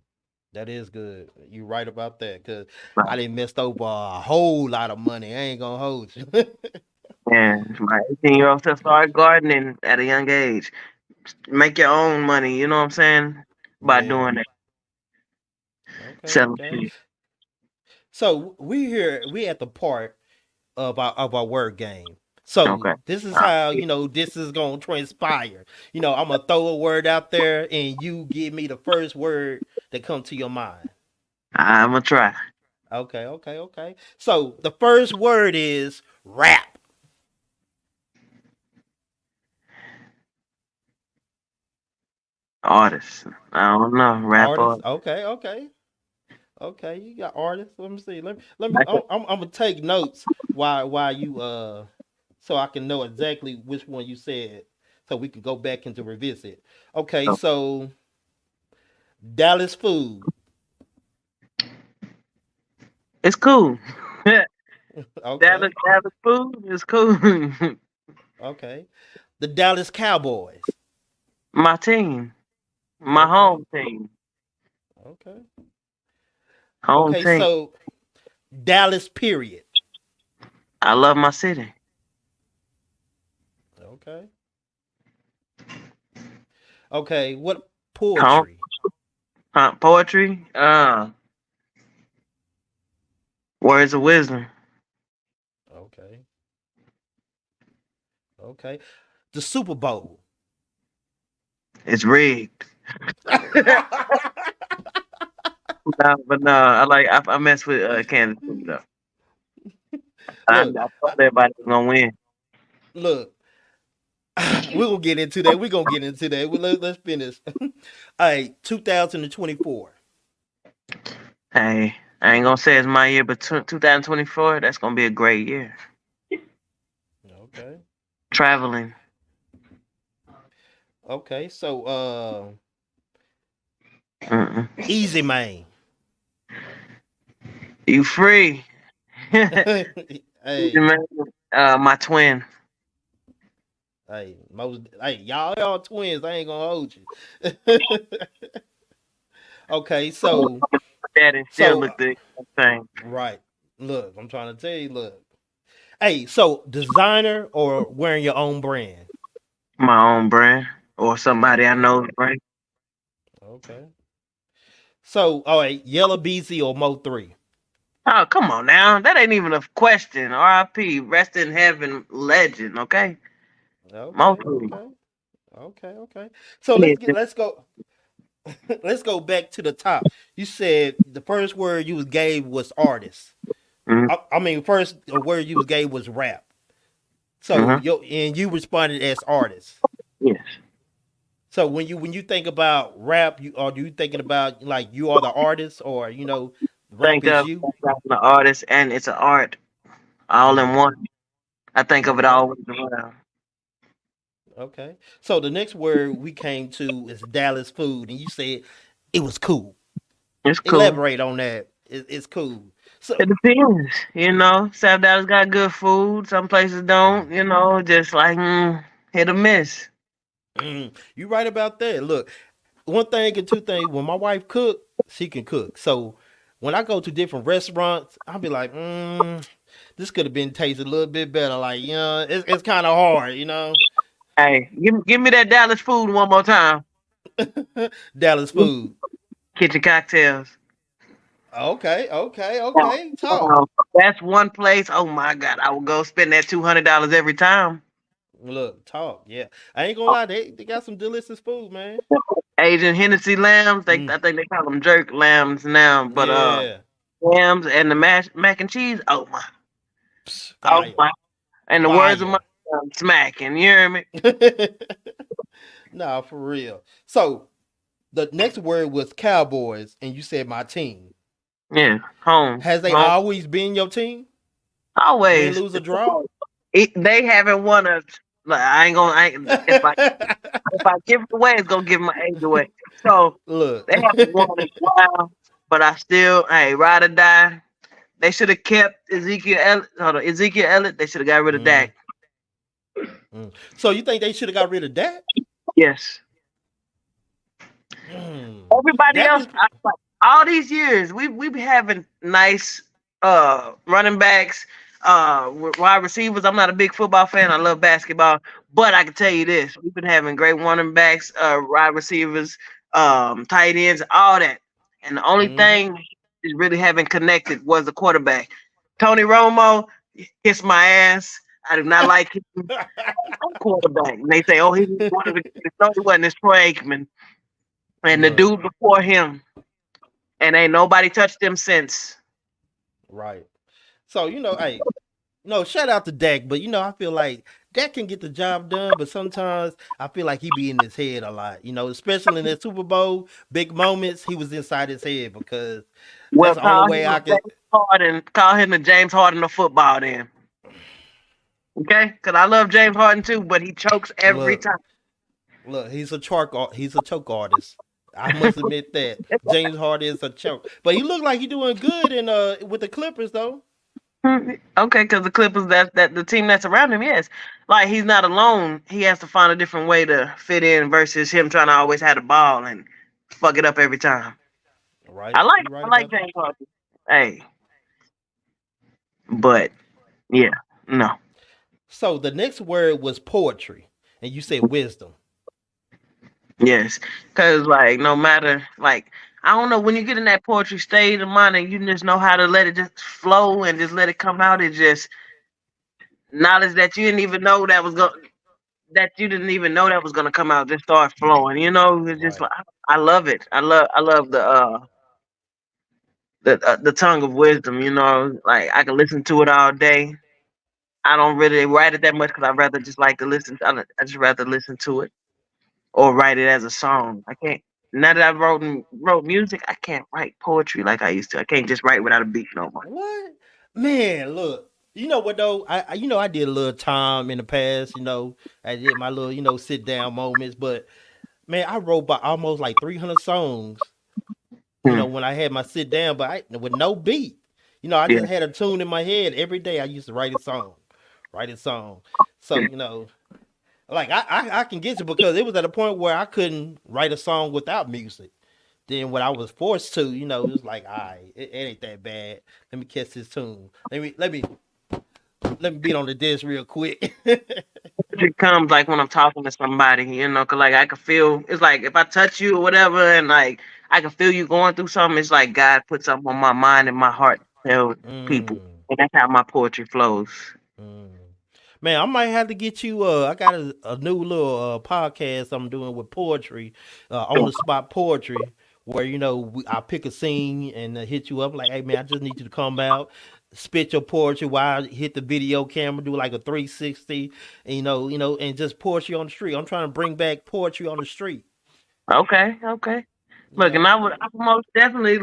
Speaker 1: that is good. You right about that, cause
Speaker 2: Right.
Speaker 1: I didn't messed over a whole lot of money. I ain't gonna hold you.
Speaker 2: And my 18-year-old self started gardening at a young age. Make your own money, you know what I'm saying? By
Speaker 1: Yeah.
Speaker 2: doing that.
Speaker 1: Okay.
Speaker 2: Selling
Speaker 1: Okay.
Speaker 2: shit.
Speaker 1: So we at the part of our word game. So
Speaker 2: Okay.
Speaker 1: this is
Speaker 2: Uh,
Speaker 1: how this is gonna transpire. I'm gonna throw a word out there, and you give me the first word that come to your mind.
Speaker 2: I'm gonna try.
Speaker 1: Okay, okay, okay. So the first word is rap.
Speaker 2: Artist. I don't know. Rap
Speaker 1: Artist.
Speaker 2: artist.
Speaker 1: Okay, okay, okay. You got artist. Let me see. Let me.
Speaker 2: Like
Speaker 1: I'm gonna take notes while you so I can know exactly which one you said, so we can go back and to revisit. Okay, so Dallas food.
Speaker 2: it's cool.
Speaker 1: Okay,
Speaker 2: Dallas food is cool.
Speaker 1: okay. The Dallas Cowboys.
Speaker 2: My team. My
Speaker 1: Okay,
Speaker 2: home team.
Speaker 1: okay,
Speaker 2: Home
Speaker 1: okay.
Speaker 2: team.
Speaker 1: So Dallas period.
Speaker 2: I love my city.
Speaker 1: Okay, okay. What
Speaker 2: Home
Speaker 1: poetry?
Speaker 2: poetry. Words of wisdom.
Speaker 1: Okay, okay. The Super Bowl.
Speaker 2: It's rigged. No, but no, I mess with Kansas City though. I
Speaker 1: Look,
Speaker 2: thought everybody was gonna win.
Speaker 1: look. We're gonna get into that. We're gonna get into that. Let's finish. All right, 2024.
Speaker 2: Hey, I ain't gonna say it's my year, but 2024, that's gonna be a great year.
Speaker 1: Okay.
Speaker 2: Traveling.
Speaker 1: Okay. So
Speaker 2: Mm-mm.
Speaker 1: easy man.
Speaker 2: You free.
Speaker 1: Hey,
Speaker 2: My twin.
Speaker 1: hey, y'all twins. I ain't gonna hold you. Okay,
Speaker 2: Daddy still
Speaker 1: so
Speaker 2: look the same.
Speaker 1: right. Look, I'm trying to tell you. Look, hey, so designer or wearing your own brand?
Speaker 2: My own brand or somebody I
Speaker 1: Okay,
Speaker 2: know brand.
Speaker 1: okay. So, all right, Yellow BZ or Mo 3?
Speaker 2: Oh, come on now. That ain't even a question. R.I.P. Rest in heaven, legend. Okay,
Speaker 1: Okay,
Speaker 2: mostly.
Speaker 1: okay, okay. So let's go let's go back to the top. You said the first word you was gave was artist.
Speaker 2: Mm-hmm.
Speaker 1: I mean, first word you was gave was rap. So
Speaker 2: Mm-hmm.
Speaker 1: you responded as artist.
Speaker 2: Yes.
Speaker 1: So when you think about rap, you are you thinking about like you are the artist, or rap
Speaker 2: Think
Speaker 1: is
Speaker 2: of
Speaker 1: you?
Speaker 2: the artist and it's an art all in
Speaker 1: Mm-hmm.
Speaker 2: one. I think of it
Speaker 1: Okay.
Speaker 2: all around.
Speaker 1: Okay. So the next word we came to is Dallas food, and you said it was cool.
Speaker 2: It's cool.
Speaker 1: Elaborate on that. It's cool.
Speaker 2: It
Speaker 1: So
Speaker 2: depends, you know. South Dallas got good food. Some places don't, you know. Just like hit or miss.
Speaker 1: you right about that. Look, one thing and two things. When my wife cook, she can cook. So when I go to different restaurants, I'll be like, this could have been tasted a little bit better. Like, it's kind of hard.
Speaker 2: Hey, give me that Dallas food one more time.
Speaker 1: Dallas food.
Speaker 2: Kitchen cocktails.
Speaker 1: Okay. Talk.
Speaker 2: Wow. That's one place. Oh my God, I would go spend that $200 every time.
Speaker 1: Look, talk. Yeah, I ain't gonna lie. They got some delicious food, man.
Speaker 2: Asian Hennessy lambs.
Speaker 1: Mm,
Speaker 2: I think they call them jerk lambs now, but
Speaker 1: yeah,
Speaker 2: hams and the mac and cheese. Oh
Speaker 1: fire,
Speaker 2: my. And the words of my
Speaker 1: fire.
Speaker 2: smacking. You hear me?
Speaker 1: Nah, for real. So the next word was Cowboys, and you said my team.
Speaker 2: Yeah, home,
Speaker 1: Has they
Speaker 2: home.
Speaker 1: always been your team? Win,
Speaker 2: Always.
Speaker 1: lose, or draw?
Speaker 2: They haven't won a. Like, I ain't gonna. If I give it away, it's gonna give my age away. So
Speaker 1: Look.
Speaker 2: they haven't won in a while, but I still, hey, ride or die. They should have kept Ezekiel Elliott. Hold on, Ezekiel Elliott. They should have got rid of
Speaker 1: Mm,
Speaker 2: Dak.
Speaker 1: so you think they should have got rid of that?
Speaker 2: Yes.
Speaker 1: Mm.
Speaker 2: Everybody
Speaker 1: Dak
Speaker 2: else,
Speaker 1: is.
Speaker 2: all these years, we be having nice running backs, wide receivers. I'm not a big football fan. I love basketball, but I can tell you this: we've been having great running backs, wide receivers, tight ends, all that. And the only
Speaker 1: Mm-hmm.
Speaker 2: thing is really having connected was the quarterback. Tony Romo kissed my ass. I do not like him. Quarterback. And they say, oh, he's one of the greatest. No, he wasn't. It's Troy Aikman. And the
Speaker 1: Look,
Speaker 2: dude before him, and ain't nobody touched them since.
Speaker 1: right. So hey, no, shout out to Dak, but I feel like Dak can get the job done, but sometimes I feel like he be in his head a lot. Especially in that Super Bowl big moments, he was inside his head because that's
Speaker 2: Well,
Speaker 1: the only way I could
Speaker 2: Call him the James Harden of football, then, okay? Because I love James Harden too, but he chokes every
Speaker 1: look.
Speaker 2: time.
Speaker 1: Look, he's a choke artist. I must admit that James Harden is a choke, but he looked like he doing good in with the Clippers though.
Speaker 2: Okay, because the Clippers, that the team that's around him, yes, like he's not alone. He has to find a different way to fit in versus him trying to always have the ball and fuck it up every time.
Speaker 1: Right, you
Speaker 2: I
Speaker 1: right
Speaker 2: like
Speaker 1: about
Speaker 2: James Harden. Hey, but yeah, no.
Speaker 1: So the next word was poetry, and you said wisdom.
Speaker 2: Yes, because like no matter like I don't know when you get in that poetry state of mind and you just know how to let it just flow and just let it come out. It's just knowledge that you didn't even know that was gonna come out. Just start flowing. You know, it's just
Speaker 1: Right.
Speaker 2: like I love it. I love the tongue of wisdom. You know, like I can listen to it all day. I don't really write it that much because I rather just like to listen. I just rather listen to it or write it as a song. I can't. Now that I wrote music, I can't write poetry like I used to. I can't just write without a beat no more.
Speaker 1: What? Man, look. You know what though? I did a little time in the past, I did my little, sit down moments, but man, I wrote by almost like 300 songs,
Speaker 2: Hmm.
Speaker 1: when I had my sit down, but with no beat. I
Speaker 2: Yeah.
Speaker 1: just had a tune in my head every day. I used to write a song. Write a song. So,
Speaker 2: Yeah.
Speaker 1: like I can get you because it was at a point where I couldn't write a song without music. Then when I was forced to, it was like, all right, it ain't that bad. Let me catch this tune. Let me beat on the disc real quick.
Speaker 2: It comes like when I'm talking to somebody, cause like I can feel. It's like if I touch you or whatever, and like I can feel you going through something. It's like God put something on my mind and my heart to tell people,
Speaker 1: mm.
Speaker 2: and that's how my poetry flows.
Speaker 1: Mm. Man, I might have to get you. I got a new little podcast I'm doing with poetry, on the spot poetry, where I pick a scene and hit you up like, hey man, I just need you to come out, spit your poetry while I hit the video camera, do like a 360, and, and just poetry on the street. I'm trying to bring back poetry on the street.
Speaker 2: Okay, okay.
Speaker 1: You
Speaker 2: Look, and
Speaker 1: know,
Speaker 2: I would most definitely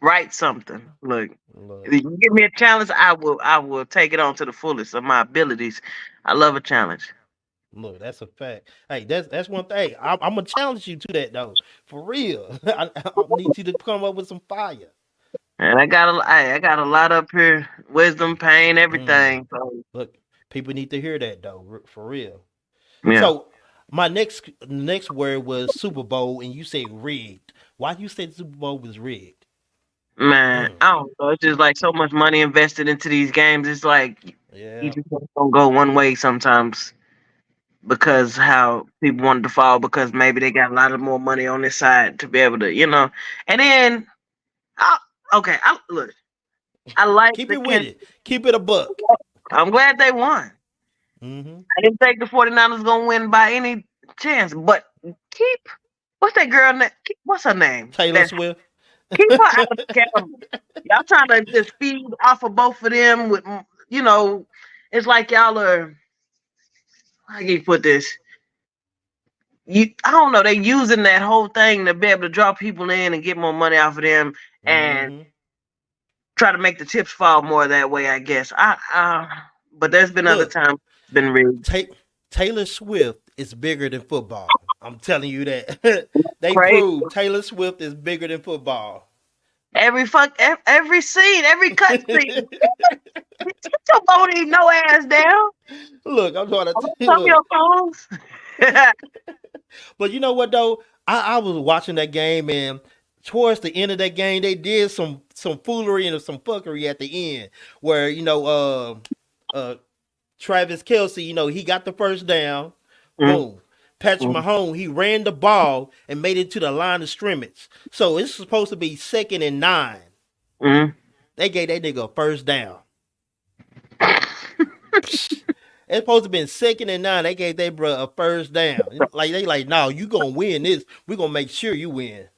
Speaker 2: write something. Look,
Speaker 1: look,
Speaker 2: if you give me a challenge, I will take it on to the fullest of my abilities. I love a challenge,
Speaker 1: look, that's a fact. Hey, that's one thing. I'm gonna challenge you to that though, for real. I need you to come up with some fire.
Speaker 2: and I got a lot up here, wisdom, pain,
Speaker 1: Mm.
Speaker 2: everything. So
Speaker 1: Look, people need to hear that though, for real.
Speaker 2: yeah.
Speaker 1: So my next word was Super Bowl, and you said rigged. Why you said Super Bowl was rigged?
Speaker 2: Man,
Speaker 1: Mm.
Speaker 2: I don't know. It's just like so much money invested into these games. It's like you
Speaker 1: Yeah.
Speaker 2: just don't go one way sometimes because how people want to fall because maybe they got a lot of more money on this side to be able to. And then, I, okay, look, I like
Speaker 1: Keep
Speaker 2: the
Speaker 1: it with
Speaker 2: Kansas.
Speaker 1: it. Keep it a buck.
Speaker 2: I'm glad they won.
Speaker 1: Mm-hmm.
Speaker 2: I didn't think the 49ers gonna win by any chance, but keep what's that girl name? What's her name?
Speaker 1: Taylor
Speaker 2: That
Speaker 1: Swift.
Speaker 2: keep her out of the camera. Y'all trying to just feed off of both of them with, you know, it's like y'all are. How can you put this? I don't know. They using that whole thing to be able to draw people in and get more money off of them and
Speaker 1: Mm-hmm.
Speaker 2: try to make the chips fall more that way. I guess. But there's been other
Speaker 1: Look,
Speaker 2: times it's been rigged.
Speaker 1: Ta- Taylor Swift is bigger than football. I'm telling you that. They
Speaker 2: Crazy.
Speaker 1: proved Taylor Swift is bigger than football.
Speaker 2: Every scene, every cut scene. Get your bony no ass down.
Speaker 1: Look, I'm trying to tell you.
Speaker 2: Some of
Speaker 1: Look,
Speaker 2: your songs.
Speaker 1: but you know what though? I was watching that game, and towards the end of that game, they did some foolery and some fuckery at the end, where uh Travis Kelsey, he got the first down,
Speaker 2: Mm,
Speaker 1: boom. Patrick
Speaker 2: mm,
Speaker 1: Mahomes, he ran the ball and made it to the line of scrimmage. So it's supposed to be 2nd and 9.
Speaker 2: mm.
Speaker 1: They gave that nigga a first down. Psh. It's supposed to be 2nd and 9. They gave that bro a first down. Like they like, no, you gonna win this. We gonna make sure you win.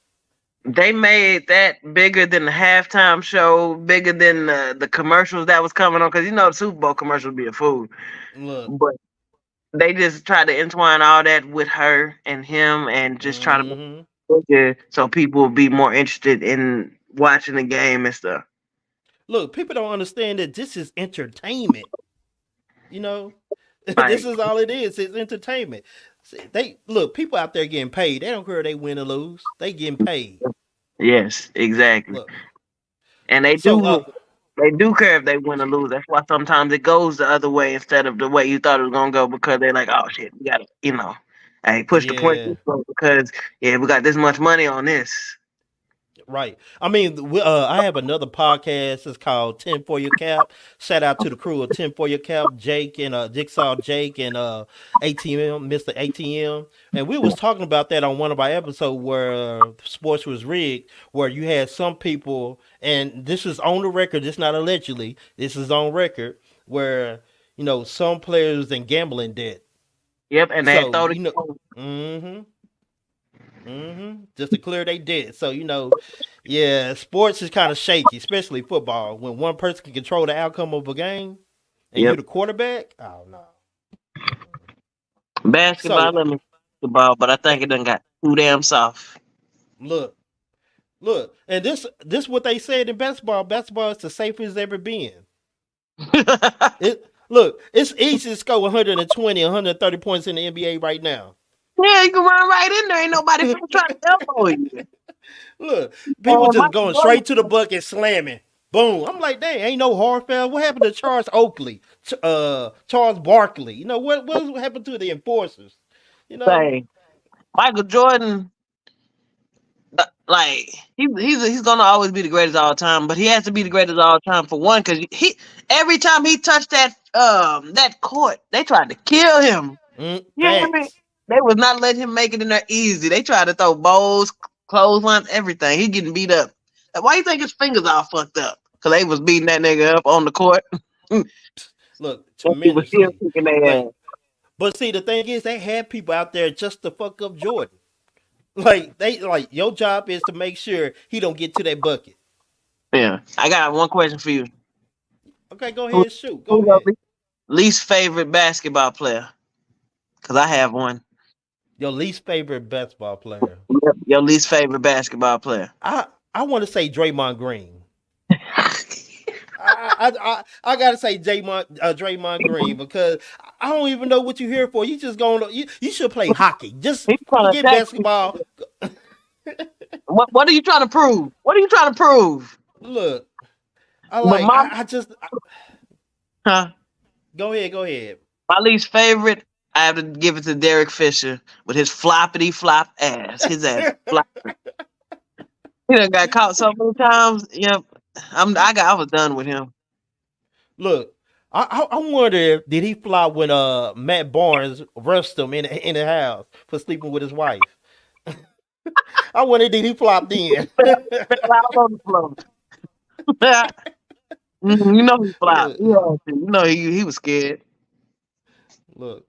Speaker 2: They made that bigger than the halftime show, bigger than the commercials that was coming on. Because the Super Bowl commercial be a fool,
Speaker 1: Look,
Speaker 2: but they just tried to entwine all that with her and him, and just try to make
Speaker 1: hmm
Speaker 2: it bigger so people will be more interested in watching the game and stuff.
Speaker 1: look, people don't understand that this is entertainment. You know, this
Speaker 2: Like,
Speaker 1: is all it is. It's entertainment. See, they look, people out there getting paid. They don't care if they win or lose. They getting paid.
Speaker 2: yes, exactly.
Speaker 1: Look,
Speaker 2: And they
Speaker 1: so
Speaker 2: do They do care if they win or lose. That's why sometimes it goes the other way instead of the way you thought it was gonna go because they're like, oh shit, we gotta, hey, push the point
Speaker 1: yeah.
Speaker 2: this way because yeah, we got this much money on this.
Speaker 1: Right. I mean, I have another podcast. It's called 10 for Your Cap. Shout out to the crew of 10 for Your Cap, Jake and Jigsaw Jake and ATM, Mr. ATM. And we was talking about that on one of our episodes where sports was rigged, where you had some people, and this is on the record, this not allegedly, this is on record, where, some players in gambling debt.
Speaker 2: Yep, and they
Speaker 1: So,
Speaker 2: throw the
Speaker 1: mm-hmm. Just to clear they debt. So yeah, sports is kind of shaky, especially football. When one person can control the outcome of a game, and you
Speaker 2: Yep.
Speaker 1: the quarterback. Oh no.
Speaker 2: Basketball,
Speaker 1: So
Speaker 2: let me basketball, but I think it done got too damn soft.
Speaker 1: look, look, and this what they said in basketball. Basketball is the safest it's ever been.
Speaker 2: Yeah,
Speaker 1: It look, it's easy to score 120, 130 points in the NBA right now.
Speaker 2: you can run right in there. Ain't nobody finna try to elbow you.
Speaker 1: Look, people
Speaker 2: And
Speaker 1: just
Speaker 2: Michael
Speaker 1: going
Speaker 2: Jordan,
Speaker 1: straight to the bucket, slamming. Boom. I'm like, dang, ain't no hard foul. What happened to Charles Oakley? Charles Barkley? You know, what happened to the enforcers? You know?
Speaker 2: say, Michael Jordan, like he's gonna always be the greatest of all time, but he has to be the greatest of all time for one, because he every time he touched that court, they tried to kill him. You hear me?
Speaker 1: Facts.
Speaker 2: They was not letting him make it in there easy. They tried to throw bowls, clothesline, everything. He getting beat up. Why you think his fingers all fucked up? Cause they was beating that nigga up on the court. And
Speaker 1: Look,
Speaker 2: he was still
Speaker 1: tremendously.
Speaker 2: kicking their ass.
Speaker 1: Like, but see, the thing is, they had people out there just to fuck up Jordan. Like, your job is to make sure he don't get to that bucket.
Speaker 2: Yeah. I got one question for you.
Speaker 1: Okay, go
Speaker 2: Who,
Speaker 1: ahead, shoot. Go
Speaker 2: who's your
Speaker 1: ahead.
Speaker 2: least favorite basketball player? Cause I have one.
Speaker 1: Your least favorite basketball player.
Speaker 2: Yep. Your least favorite basketball player.
Speaker 1: I I want to say Draymond Green. I gotta say Draymond Green because I don't even know what you're here for. You just going you should play hockey. Just
Speaker 2: He's trying to
Speaker 1: forget
Speaker 2: attack you.
Speaker 1: basketball.
Speaker 2: What are you trying to prove? What are you trying to prove?
Speaker 1: Look,
Speaker 2: But
Speaker 1: I just
Speaker 2: huh?
Speaker 1: go ahead.
Speaker 2: My least favorite, I have to give it to Derek Fisher with his floppity flop ass. His ass flop. He done got caught so many times. Yep. I was done with him.
Speaker 1: Look, I wonder if did he flop when Matt Barnes rushed him in the house for sleeping with his wife. I wonder did he flop then.
Speaker 2: Fell out on the floor. You know he flopped.
Speaker 1: Look,
Speaker 2: Yeah, you know he was scared.
Speaker 1: look.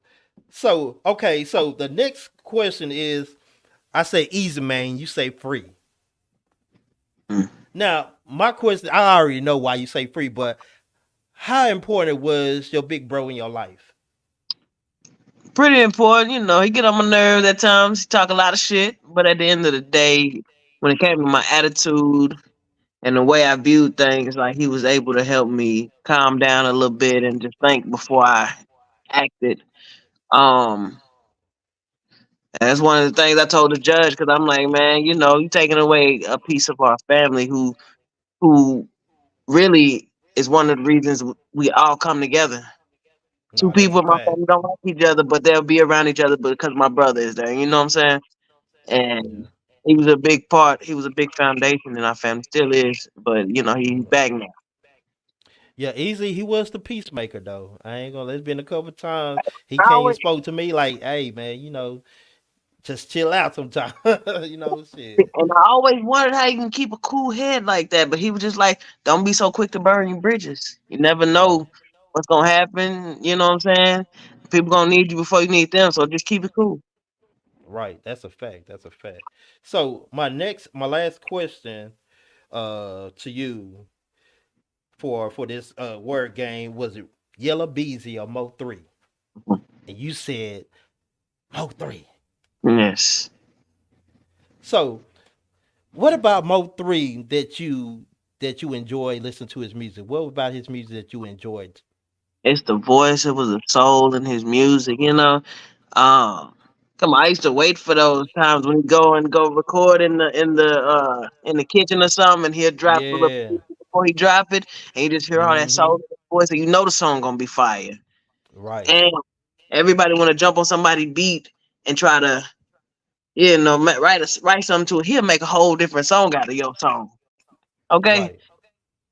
Speaker 1: So okay, so the next question is I say easy man, you say free.
Speaker 2: Mm.
Speaker 1: Now, my question I already know why you say free, but how important was your big bro in your life?
Speaker 2: Pretty important, he get on my nerves at times. He talk a lot of shit, but at the end of the day, when it came to my attitude and the way I viewed things, like he was able to help me calm down a little bit and just think before I acted. Um, and that's one of the things I told the judge, because I'm like, man, you taking away a piece of our family who really is one of the reasons we all come together. Two
Speaker 1: No, that's
Speaker 2: people
Speaker 1: a
Speaker 2: in my
Speaker 1: fact.
Speaker 2: family don't like each other, but they'll be around each other because my brother is there. You know what I'm saying?
Speaker 1: Yeah.
Speaker 2: And he was a big part. He was a big foundation in our family. Still is, but he's
Speaker 1: Yeah.
Speaker 2: back now.
Speaker 1: Yeah, easy. He was the peacemaker though. I ain't gonna. There's been a couple times he
Speaker 2: I
Speaker 1: came and
Speaker 2: always
Speaker 1: spoke to me like, "Hey, man, just chill out sometime." Shit.
Speaker 2: and I always wondered how you can keep a cool head like that. But he was just like, "Don't be so quick to burn your bridges. You never
Speaker 1: Right,
Speaker 2: know what's gonna happen." You know what I'm saying? People gonna need you before you need them. So just keep it cool.
Speaker 1: right. That's a fact. That's a fact. So my last question, to you for this word game was it Yellow Beezy or Mo 3? And you said Mo 3.
Speaker 2: Yes.
Speaker 1: So what about Mo 3 that you enjoy listening to his music? What about his music that you enjoyed?
Speaker 2: It's the voice. It was the soul in his music. Um, Come on, I used to wait for those times when he go record in the kitchen or something, and he'll drop a little
Speaker 1: Yeah.
Speaker 2: beat before he drop it, and you just hear all that soul
Speaker 1: Mm-hmm.
Speaker 2: in his voice, and you know the song gonna be fire.
Speaker 1: Right.
Speaker 2: And everybody want to jump on somebody beat and try to write something to it. He'll make a whole different song out of your song, okay?
Speaker 1: Right.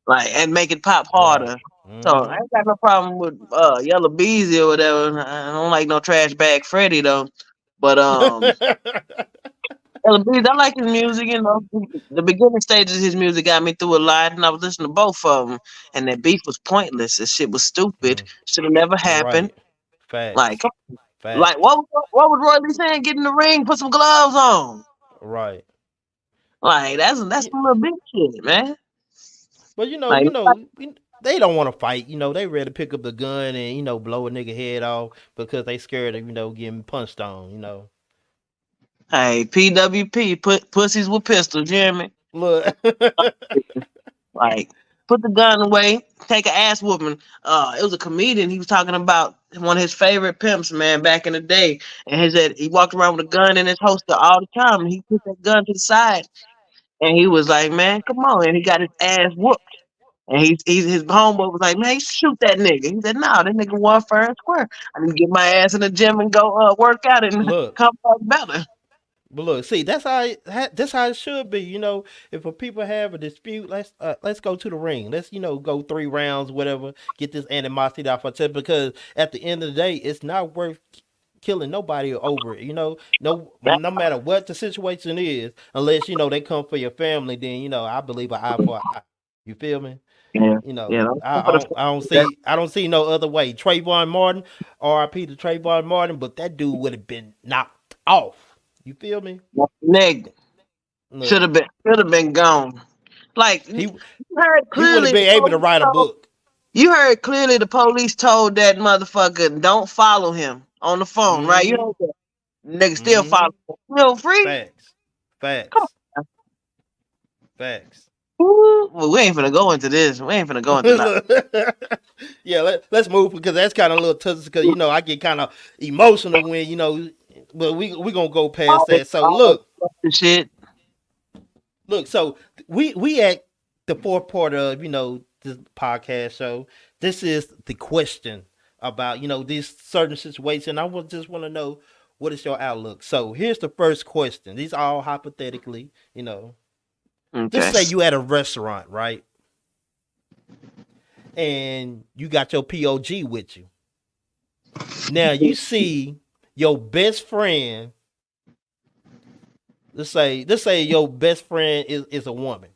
Speaker 2: Like, and make it pop
Speaker 1: Right.
Speaker 2: harder. So I
Speaker 1: Mm-hmm.
Speaker 2: ain't got no problem with Yellow Beezy or whatever. I don't like no trash bag Freddy though. But Yellow Beezy, I like his music. The beginning stages of his music got me through a lot, and I was listening to both of them. And that beef was pointless. This shit was stupid.
Speaker 1: Mm.
Speaker 2: Should have never happened.
Speaker 1: Right. Facts.
Speaker 2: Like, like
Speaker 1: Facts.
Speaker 2: what was Roy Lee saying? Get in the ring, put some gloves on.
Speaker 1: Right.
Speaker 2: Like that's
Speaker 1: Yeah.
Speaker 2: some little bitch shit, man.
Speaker 1: But
Speaker 2: Like,
Speaker 1: they don't want to fight. They ready to pick up the gun and blow a nigga head off because they scared of getting punched on.
Speaker 2: Hey, PWP, put pussies with pistols, you hear me?
Speaker 1: Look,
Speaker 2: Like, put the gun away, take an ass whooping. It was a comedian. He was talking about one of his favorite pimps, man, back in the day. And he said he walked around with a gun in his holster all the time. And he put that gun to the side. And he was like, man, come on. And he got his ass whooped. And his homeboy was like, man, shoot that nigga. He said, no, that nigga won fair and square. I need to get my ass in the gym and go work out and
Speaker 1: look.
Speaker 2: come back better.
Speaker 1: But look, see, that's how it should be. If a people have a dispute, let's go to the ring. Let's go 3 rounds, whatever. Get this animosity off our chest because at the end of the day, it's not worth killing nobody over it. No matter what the situation is, unless they come for your family, then I believe an eye for an eye. You feel me?
Speaker 2: Yeah.
Speaker 1: You know,
Speaker 2: Yeah.
Speaker 1: I, I don't I don't see I don't see no other way. Trayvon Martin, R.I.P. to Trayvon Martin, but that dude would have been knocked off. You feel me?
Speaker 2: Nigga should
Speaker 1: Look,
Speaker 2: have been gone. Like
Speaker 1: he
Speaker 2: you heard
Speaker 1: he wouldn't
Speaker 2: clearly
Speaker 1: been able to write a book.
Speaker 2: the police told that motherfucker don't follow him on the phone, right? You
Speaker 1: Mm-hmm.
Speaker 2: heard that. Nigga still
Speaker 1: Mm-hmm.
Speaker 2: follow him. Still free?
Speaker 1: Facts.
Speaker 2: Come
Speaker 1: Facts.
Speaker 2: on.
Speaker 1: Facts.
Speaker 2: Ooh, well, we ain't finna go into this. We ain't finna go into that.
Speaker 1: Look, yeah, let's move because that's kind of a little touchy because I get kind of emotional when but we gonna go past
Speaker 2: All
Speaker 1: that. So
Speaker 2: all
Speaker 1: look,
Speaker 2: the shit.
Speaker 1: so we at the fourth part of this podcast show. This is the question about this certain situation. I would just want to know what is your outlook. So here's the first question. These are all hypothetically. Just
Speaker 2: Okay.
Speaker 1: say you at a restaurant, right? And you got your POG with you. Now you see your best friend. Let's say your best friend is a woman,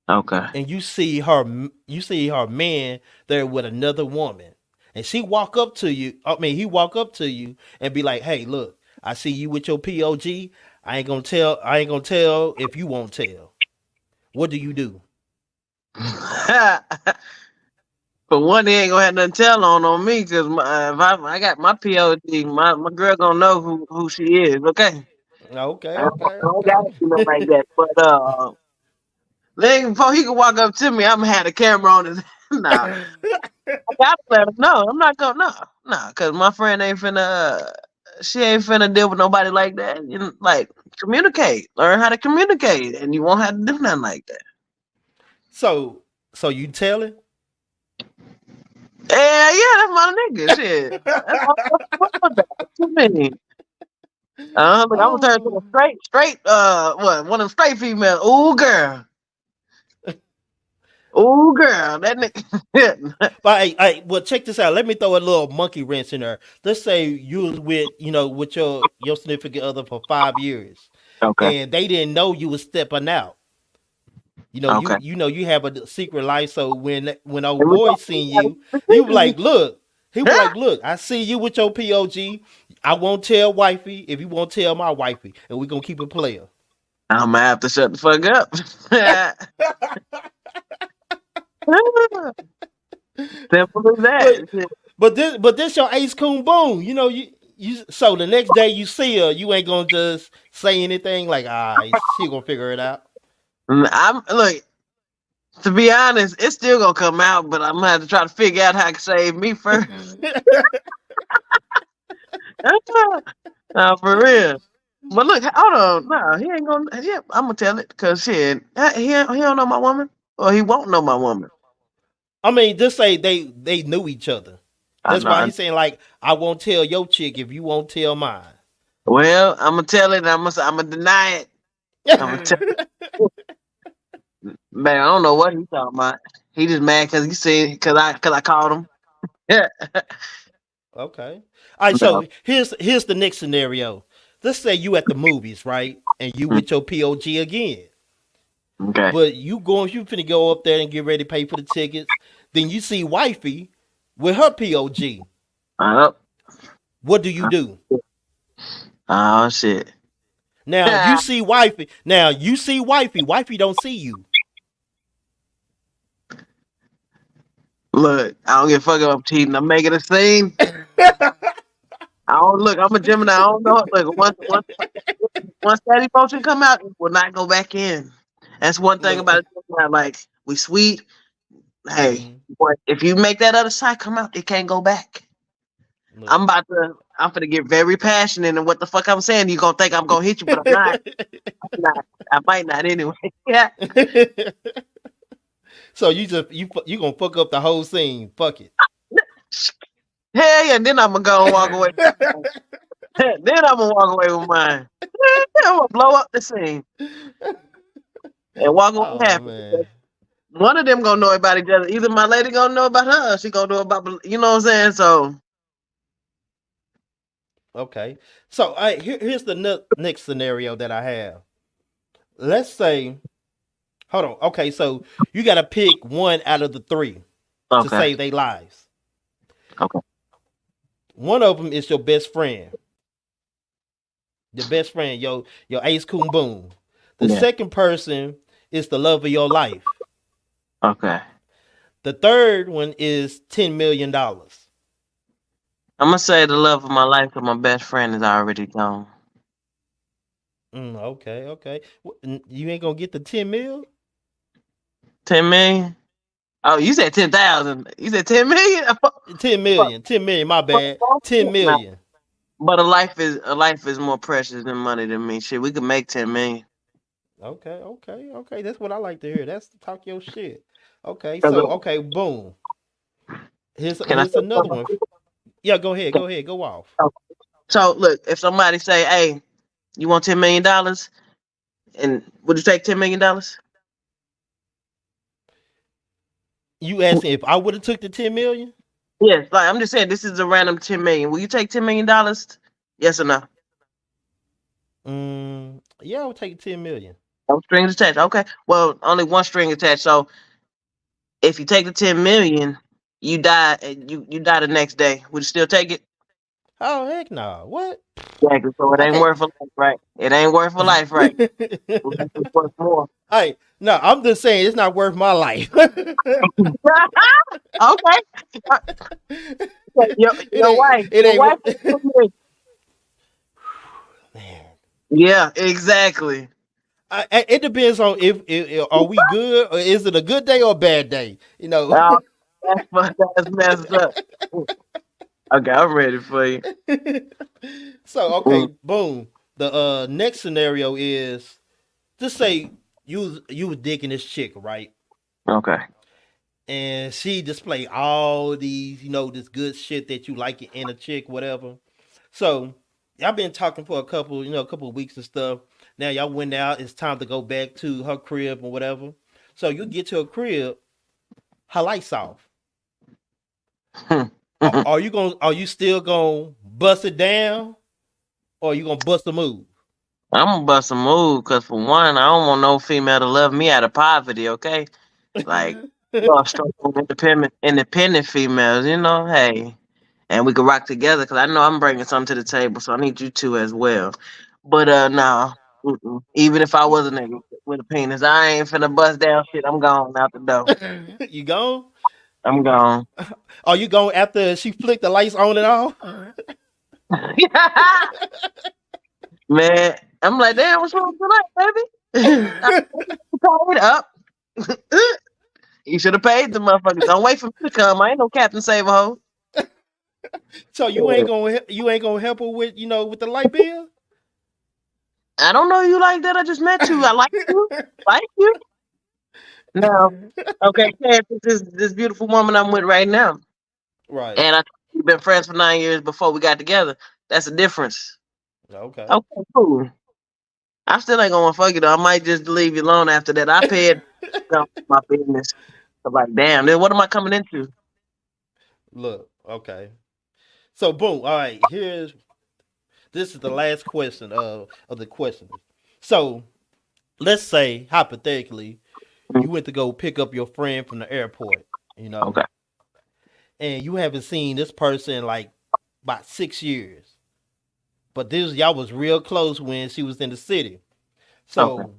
Speaker 2: Okay.
Speaker 1: and you see her man there with another woman, and she walk up to you. I mean, he walk up to you and be like, "Hey, look, I see you with your POG. I ain't gonna tell if you won't tell. What do you do?"
Speaker 2: For one, he ain't gonna have nothing to tell on me because if I got my POD, my girl gonna know who she is. Okay.
Speaker 1: Okay,
Speaker 2: I
Speaker 1: okay,
Speaker 2: don't gotta do nothing like
Speaker 1: okay.
Speaker 2: that. But then before he can walk up to me, I'm gonna have the camera on his. Nah, I gotta let him know. I'm not gonna cause my friend ain't finna. She ain't finna deal with nobody like that. Like communicate, learn how to communicate, and you won't have to do nothing like that.
Speaker 1: so you telling?
Speaker 2: Yeah, that's my nigga. Shit, that's what you mean? Look, I'm gonna turn to a
Speaker 1: Oh.
Speaker 2: straight, what? One of them straight females. Ooh, girl, that nigga.
Speaker 1: But hey, well, check this out. Let me throw a little monkey wrench in there. Let's say you was with your significant other for 5 years,
Speaker 2: Okay,
Speaker 1: and they didn't know you was stepping out.
Speaker 2: okay.
Speaker 1: You have a secret life. So when old
Speaker 2: And we
Speaker 1: boy
Speaker 2: got,
Speaker 1: seen you, he was like, look. He was like, look, I see you with your POG. I won't tell wifey if you won't tell my wifey, and we gonna keep it player.
Speaker 2: I'm gonna have to shut the fuck up. Simple as
Speaker 1: but
Speaker 2: that. Shit.
Speaker 1: but this your ace coon boom. So the next day you see her, you ain't gonna just say anything like, she gonna figure it out.
Speaker 2: I'm look. To be honest, it's still gonna come out, but I'm gonna have to try to figure out how to save me first. No, for real. But look, hold on. No, he ain't gonna. Yeah, I'm gonna tell it because shit, he don't know my woman, or he won't know my woman.
Speaker 1: I mean, just say they knew each other.
Speaker 2: I
Speaker 1: That's
Speaker 2: know.
Speaker 1: why he's saying like, I won't tell your chick if you won't tell mine.
Speaker 2: Well, I'm gonna tell it. I'm gonna deny it. I'm gonna tell. Man, I don't know what he talking about. He just mad because he said because I called him. Yeah.
Speaker 1: Okay. All right.
Speaker 2: No.
Speaker 1: So here's the next scenario. Let's say you at the movies, right, and you
Speaker 2: Mm,
Speaker 1: with your POG again,
Speaker 2: okay.
Speaker 1: but you finna go up there and get ready to pay for the tickets. Then you see wifey with her POG.
Speaker 2: Oh,
Speaker 1: What do you do?
Speaker 2: oh shit.
Speaker 1: Now you see wifey. Now you see wifey. Wifey don't see you.
Speaker 2: Look, I don't give a fuck if I'm cheating. I'm making a scene. I don't look. I'm a Gemini. I don't know. Look, once that emotion come out, it will not go back in. That's one thing
Speaker 1: Look.
Speaker 2: about it. Like we sweet. Hey,
Speaker 1: Mhm.
Speaker 2: but if you make that other side come out, it can't go back. I'm
Speaker 1: Look.
Speaker 2: about to. I'm gonna get very passionate, and what the fuck I'm saying, you gonna think I'm gonna hit you, but I'm not. I'm not. I might not anyway. Yeah.
Speaker 1: So you gonna fuck up the whole scene. Fuck it.
Speaker 2: Hell yeah. Then I'm gonna go and walk away. Then I'm gonna walk away with mine. I'm gonna blow up the scene and walk away
Speaker 1: Oh
Speaker 2: happy.
Speaker 1: man.
Speaker 2: One of them gonna know about each other. Either my lady gonna know about her, or she gonna know about you know what I'm saying. So
Speaker 1: Okay. So here's the next scenario that I have. Let's say, hold on. Okay, so you got to pick one out of the three to
Speaker 2: okay,
Speaker 1: save their lives.
Speaker 2: okay,
Speaker 1: One of them is your best friend. The best friend, your ace coon boom. The
Speaker 2: yeah,
Speaker 1: second person is the love of your life.
Speaker 2: okay.
Speaker 1: The third one is $10 million.
Speaker 2: I'm gonna say the love of my life because my best friend is already gone.
Speaker 1: Okay, okay. You ain't gonna get the 10 mil?
Speaker 2: 10 million. Oh, you said 10,000. You said 10 million.
Speaker 1: 10 million, 10 million. My bad, 10 million.
Speaker 2: But a life is more precious than money to me. Shit, we could make 10 million.
Speaker 1: Okay, okay, okay. That's what I like to hear. That's talk your shit. Okay,
Speaker 2: 'Cause,
Speaker 1: so okay, boom.
Speaker 2: can I
Speaker 1: Here's
Speaker 2: say
Speaker 1: another
Speaker 2: something?
Speaker 1: one. Yeah, go ahead, go ahead, go off.
Speaker 2: So look, if somebody say, "Hey, you want $10 million?" and would you take $10 million?
Speaker 1: You asking if I would have took the 10 million?
Speaker 2: Yes, like I'm just saying, this is a random 10 million. Will you take $10 million? Yes or no?
Speaker 1: Yeah, I would take 10 million.
Speaker 2: No strings attached. Okay. Well, only one string attached. So if you take the 10 million, you die. You die the next day. Would you still take it?
Speaker 1: Oh heck no! What?
Speaker 2: Exactly. So it
Speaker 1: I
Speaker 2: ain't
Speaker 1: can't.
Speaker 2: worth a life, right? It ain't worth a life, right? Life is worth more.
Speaker 1: Hey, no, I'm just saying it's not worth my life.
Speaker 2: Okay.
Speaker 1: It ain't. It
Speaker 2: Your
Speaker 1: ain't.
Speaker 2: wife.
Speaker 1: Man,
Speaker 2: Yeah, exactly.
Speaker 1: it depends on if are we good or is it a good day or a bad day? You know.
Speaker 2: Oh, that's messed up. Okay, I'm ready for you.
Speaker 1: So okay,
Speaker 2: Mm,
Speaker 1: boom. The next scenario is just say you was digging this chick, right?
Speaker 2: okay.
Speaker 1: And she display all these, this good shit that you like in a chick, whatever. So y'all been talking for a couple of weeks and stuff. Now y'all went out. It's time to go back to her crib or whatever. So you get to her crib, her lights off. Are you still gonna bust it down, or are you gonna bust a move?
Speaker 2: I'm gonna bust a move because for one, I don't want no female to love me out of poverty. Okay, like strong, independent females. You know, hey, and we can rock together because I know I'm bringing something to the table, so I need you two as well. But no, even if I was a nigga with a penis, I ain't finna bust down shit. I'm gone out the door.
Speaker 1: You gone?
Speaker 2: I'm gone.
Speaker 1: Are you going after she flicked the lights on and off?
Speaker 2: Man, I'm like, damn, what's wrong tonight, baby? I paid up. You should have paid the motherfuckers. Don't wait for me to come. I ain't no Captain Save a Hoe.
Speaker 1: So you ain't gonna help her with with the light bill?
Speaker 2: I don't know you like that. I just met you. I like you. Like you. No. Okay, Chance, this beautiful woman I'm with right now.
Speaker 1: Right.
Speaker 2: And we've been friends for 9 years before we got together. That's the difference.
Speaker 1: Okay.
Speaker 2: Okay, cool. I still ain't gonna fuck you though. I might just leave you alone after that. I paid my business. I'm like, damn, then what am I coming into?
Speaker 1: Look. Okay. So boom. All right. This is the last question of the questions. So let's say hypothetically you went to go pick up your friend from the airport, you know,
Speaker 2: Okay,
Speaker 1: and you haven't seen this person in like about 6 years, but this y'all was real close when she was in the city.
Speaker 2: okay,
Speaker 1: So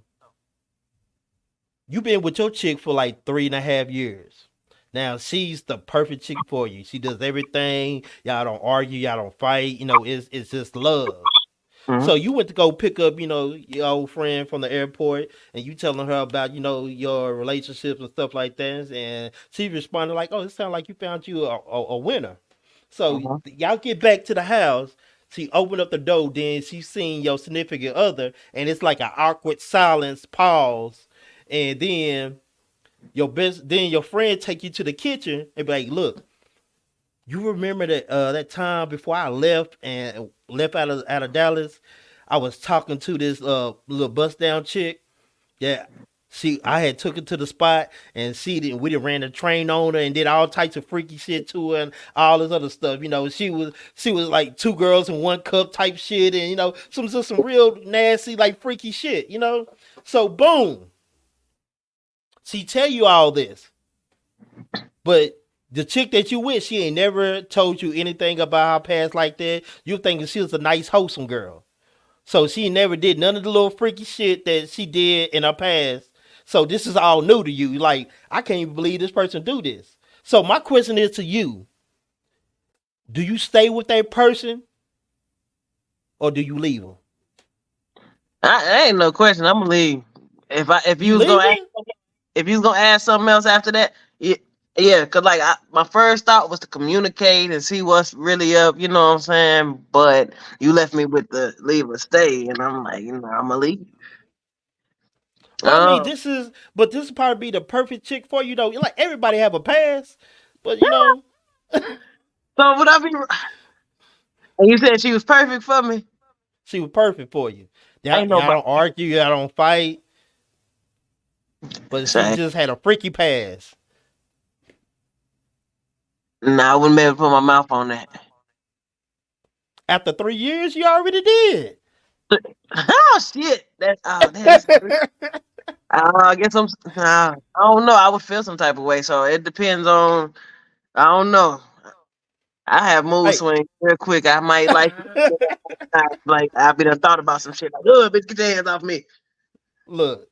Speaker 1: you've been with your chick for like 3.5 years. Now she's the perfect chick for you. She does everything. Y'all don't argue. Y'all don't fight. It's just love.
Speaker 2: Hmm.
Speaker 1: So you went to go pick up, your old friend from the airport, and you telling her about, your relationships and stuff like that, and she responded like, "Oh, it sounds like you found you a winner." So
Speaker 2: Hmm.
Speaker 1: y'all get back to the house. She opened up the door. Then she seen your significant other, and it's like an awkward silence, pause, and then your friend take you to the kitchen and be like, "Look, you remember that time before I left and left out of Dallas, I was talking to this little bust down chick. Yeah, I had took her to the spot and we done ran the train on her and did all types of freaky shit to her and all this other stuff. She was like two girls in one cup type shit and some real nasty like freaky shit. So boom, she tell you all this, but the chick that you with, she ain't never told you anything about her past like that. You thinking she was a nice, wholesome girl. So she never did none of the little freaky shit that she did in her past. So this is all new to you. Like, I can't even believe this person do this. So my question is to you: do you stay with that person or do you leave them?
Speaker 2: I ain't no question. I'm gonna leave. If you
Speaker 1: You
Speaker 2: was gonna ask,
Speaker 1: leaving?
Speaker 2: if you was gonna ask something else after that, yeah, yeah. Cause like my first thought was to communicate and see what's really up. You know what I'm saying? But you left me with the leave or stay, and I'm like, I'm gonna leave.
Speaker 1: But I mean,
Speaker 2: Oh,
Speaker 1: this would probably be the perfect chick for you though. Like everybody have a past, but you know,
Speaker 2: so would I be? And you said she was perfect for me.
Speaker 1: she was perfect for you.
Speaker 2: Ain't
Speaker 1: Y'all
Speaker 2: nobody
Speaker 1: don't argue, y'all don't fight, but she
Speaker 2: say.
Speaker 1: just had a freaky past.
Speaker 2: Nah, I wouldn't be able to put my mouth on that.
Speaker 1: After 3 years, you already did.
Speaker 2: Oh shit! Damn, that's crazy. I guess I don't know. I would feel some type of way. So it depends on. I don't know. I have mood
Speaker 1: Hey,
Speaker 2: swings real quick. I might like I be done thought about some shit like, oh, bitch, get your hands off me.
Speaker 1: look,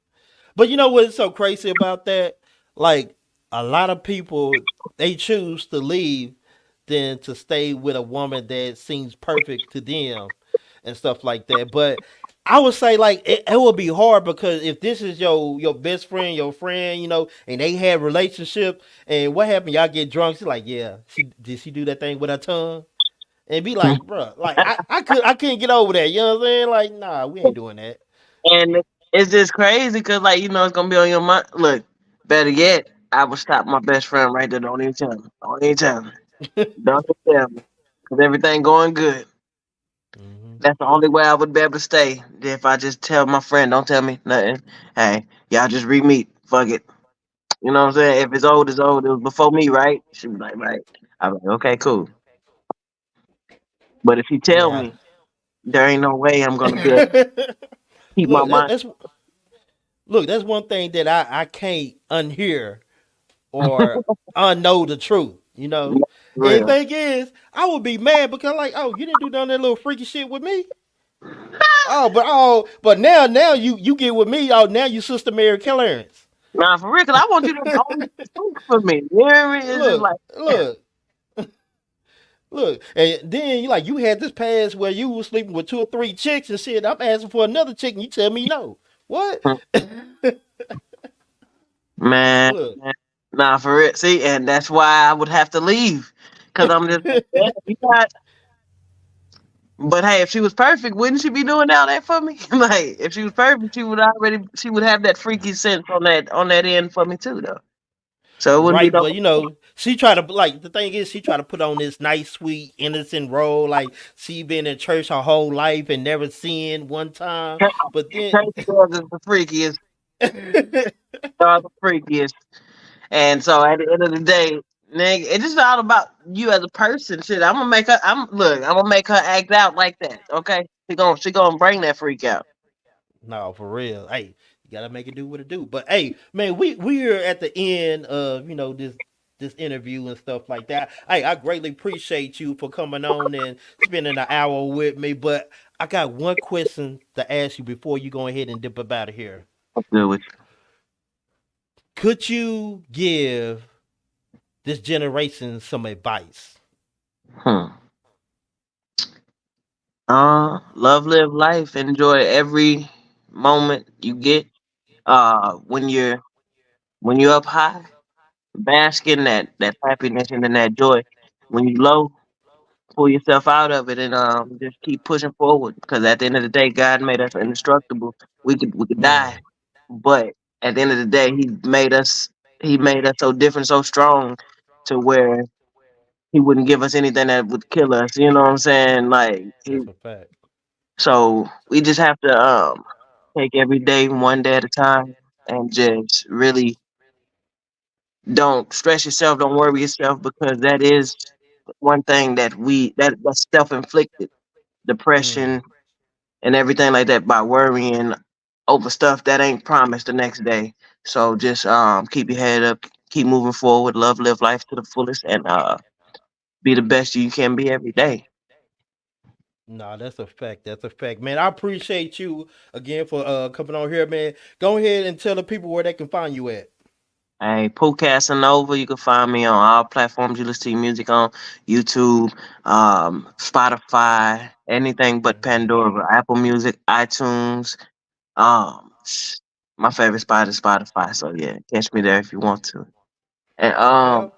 Speaker 1: but you know what's so crazy about that? Like a lot of people, they choose to leave than to stay with a woman that seems perfect to them and stuff like that. But I would say like it would be hard because if this is your best friend, your friend, and they had relationship, and what happened? Y'all get drunk. She's like, yeah, she do that thing with her tongue, and be like, bro, like I couldn't get over that. You know what I'm saying? Like, nah, we ain't doing that.
Speaker 2: And it's just crazy because like it's gonna be on your mind. Look, better yet, I would stop my best friend right there. Don't even tell me. Don't even tell me. Don't even tell me. Cause everything going good.
Speaker 1: Hmm.
Speaker 2: That's the only way I would be able to stay. If I just tell my friend, don't tell me nothing. Hey, y'all just re-meet. Fuck it. You know what I'm saying? If it's old, it's old. It was before me, right? She be like, right. I'm like, okay, cool. But if you tell
Speaker 1: Yeah.
Speaker 2: me, there ain't no way I'm gonna be able to keep my
Speaker 1: Look,
Speaker 2: mind.
Speaker 1: that's one thing that I can't unhear or unknow the truth. And the
Speaker 2: Real.
Speaker 1: thing is, I would be mad because like, oh, you didn't do none of that little freaky shit with me. But now you get with me. Oh, now you sister Mary Clarence.
Speaker 2: Nah, for real, 'cause I want you to always think for me. You hear me? It's just
Speaker 1: Look,
Speaker 2: like, yeah.
Speaker 1: look, look, and then you had this past where you was sleeping with two or three chicks and shit. I'm asking for another chick, and you tell me no. What?
Speaker 2: Man,
Speaker 1: Look.
Speaker 2: man. Nah, for real. See, and that's why I would have to leave. Cause I'm just like, yeah, you got. But hey, if she was perfect, wouldn't she be doing all that for me? Like, if she was perfect, she would have that freaky sense on that end for me too, though. So it wouldn't be
Speaker 1: Right,
Speaker 2: no.
Speaker 1: but she try to like the thing is she try to put on this nice, sweet, innocent role, like she been in church her whole life and never sinned one time. But then,
Speaker 2: Church girls is the freakiest. Are the freakiest. And so at the end of the day, nigga, it's just all about you as a person. Shit, I'm gonna make her. I'm gonna make her act out like that. Okay, she gonna bring that freak out.
Speaker 1: no, for real. Hey, you gotta make it do what it do. But hey, man, we're at the end of this interview and stuff like that. Hey, I greatly appreciate you for coming on and spending an hour with me. But I got one question to ask you before you go ahead and dip up out of here.
Speaker 2: I'm good with
Speaker 1: Could you give this generation some advice?
Speaker 2: Hmm. Love, live life, enjoy every moment you get. When you're up high, bask in that happiness and in that joy. When you low, pull yourself out of it and just keep pushing forward. Because at the end of the day, God made us indestructible. We could die,
Speaker 1: Man,
Speaker 2: but at the end of the day, He made us so different, so strong, to where He wouldn't give us anything that would kill us. You know what I'm saying?
Speaker 1: that's a fact.
Speaker 2: So we just have to take every day one day at a time and just really don't stress yourself, don't worry yourself, because that is one thing that's self inflicted
Speaker 1: Mm.
Speaker 2: depression and everything like that by worrying over stuff that ain't promised the next day. So just keep your head up, keep moving forward, love, live life to the fullest, and be the best you can be every day.
Speaker 1: Nah, that's a fact. That's a fact, man. I appreciate you again for coming on here, man. Go ahead and tell the people where they can find you at.
Speaker 2: Hey, Pooh Casanova, you can find me on all platforms you listen to music on, YouTube, Spotify, anything but Pandora, Apple Music, iTunes. Um, my favorite spot is Spotify, so yeah, catch me there if you want to. And
Speaker 1: Okay.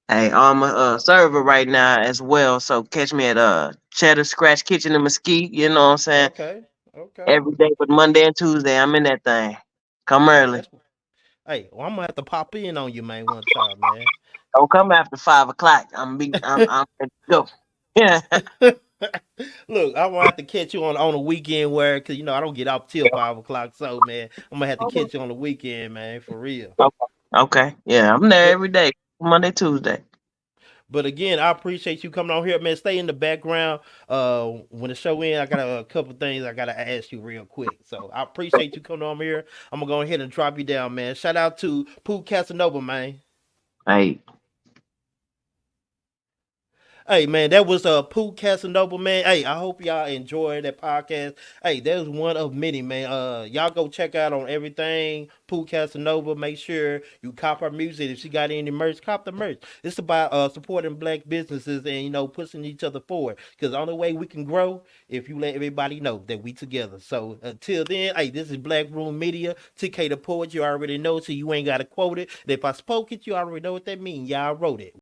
Speaker 2: hey, I'm a server right now as well, so catch me at Cheddar Scratch Kitchen in Mesquite. You know what I'm saying?
Speaker 1: Okay. Okay.
Speaker 2: Every day but Monday and Tuesday, I'm in that thing. Come
Speaker 1: Hey,
Speaker 2: early.
Speaker 1: that's hey. Well, I'm gonna have to pop in on you, man, one time, man.
Speaker 2: Don't come after 5 o'clock. I'm ready to go. Yeah.
Speaker 1: Look, I'm gonna have to catch you on a weekend where, cause I don't get off till 5 o'clock. So, man, I'm gonna have to catch you on the weekend, man, for real.
Speaker 2: Okay. Okay. Yeah, I'm there
Speaker 1: But
Speaker 2: every day, Monday, Tuesday.
Speaker 1: But again, I appreciate you coming on here, man. Stay in the background. When the show ends, I got a couple things I gotta ask you real quick. So I appreciate you coming on here. I'm gonna go ahead and drop you down, man. Shout out to Pooh Casanova, man.
Speaker 2: Hey,
Speaker 1: Hey man, that was Pooh Casanova, man. Hey, I hope y'all enjoyed that podcast. Hey, that was one of many, man. Y'all go check out on everything Pooh Casanova. Make sure you cop her music. If she got any merch, cop the merch. It's about supporting black businesses and pushing each other forward. Because the only way we can grow if you let everybody know that we together. So until then, hey, this is Black Room Media. TK the Poet, you already know, so you ain't gotta quote it. And if I spoke it, you already know what that means. Y'all wrote it.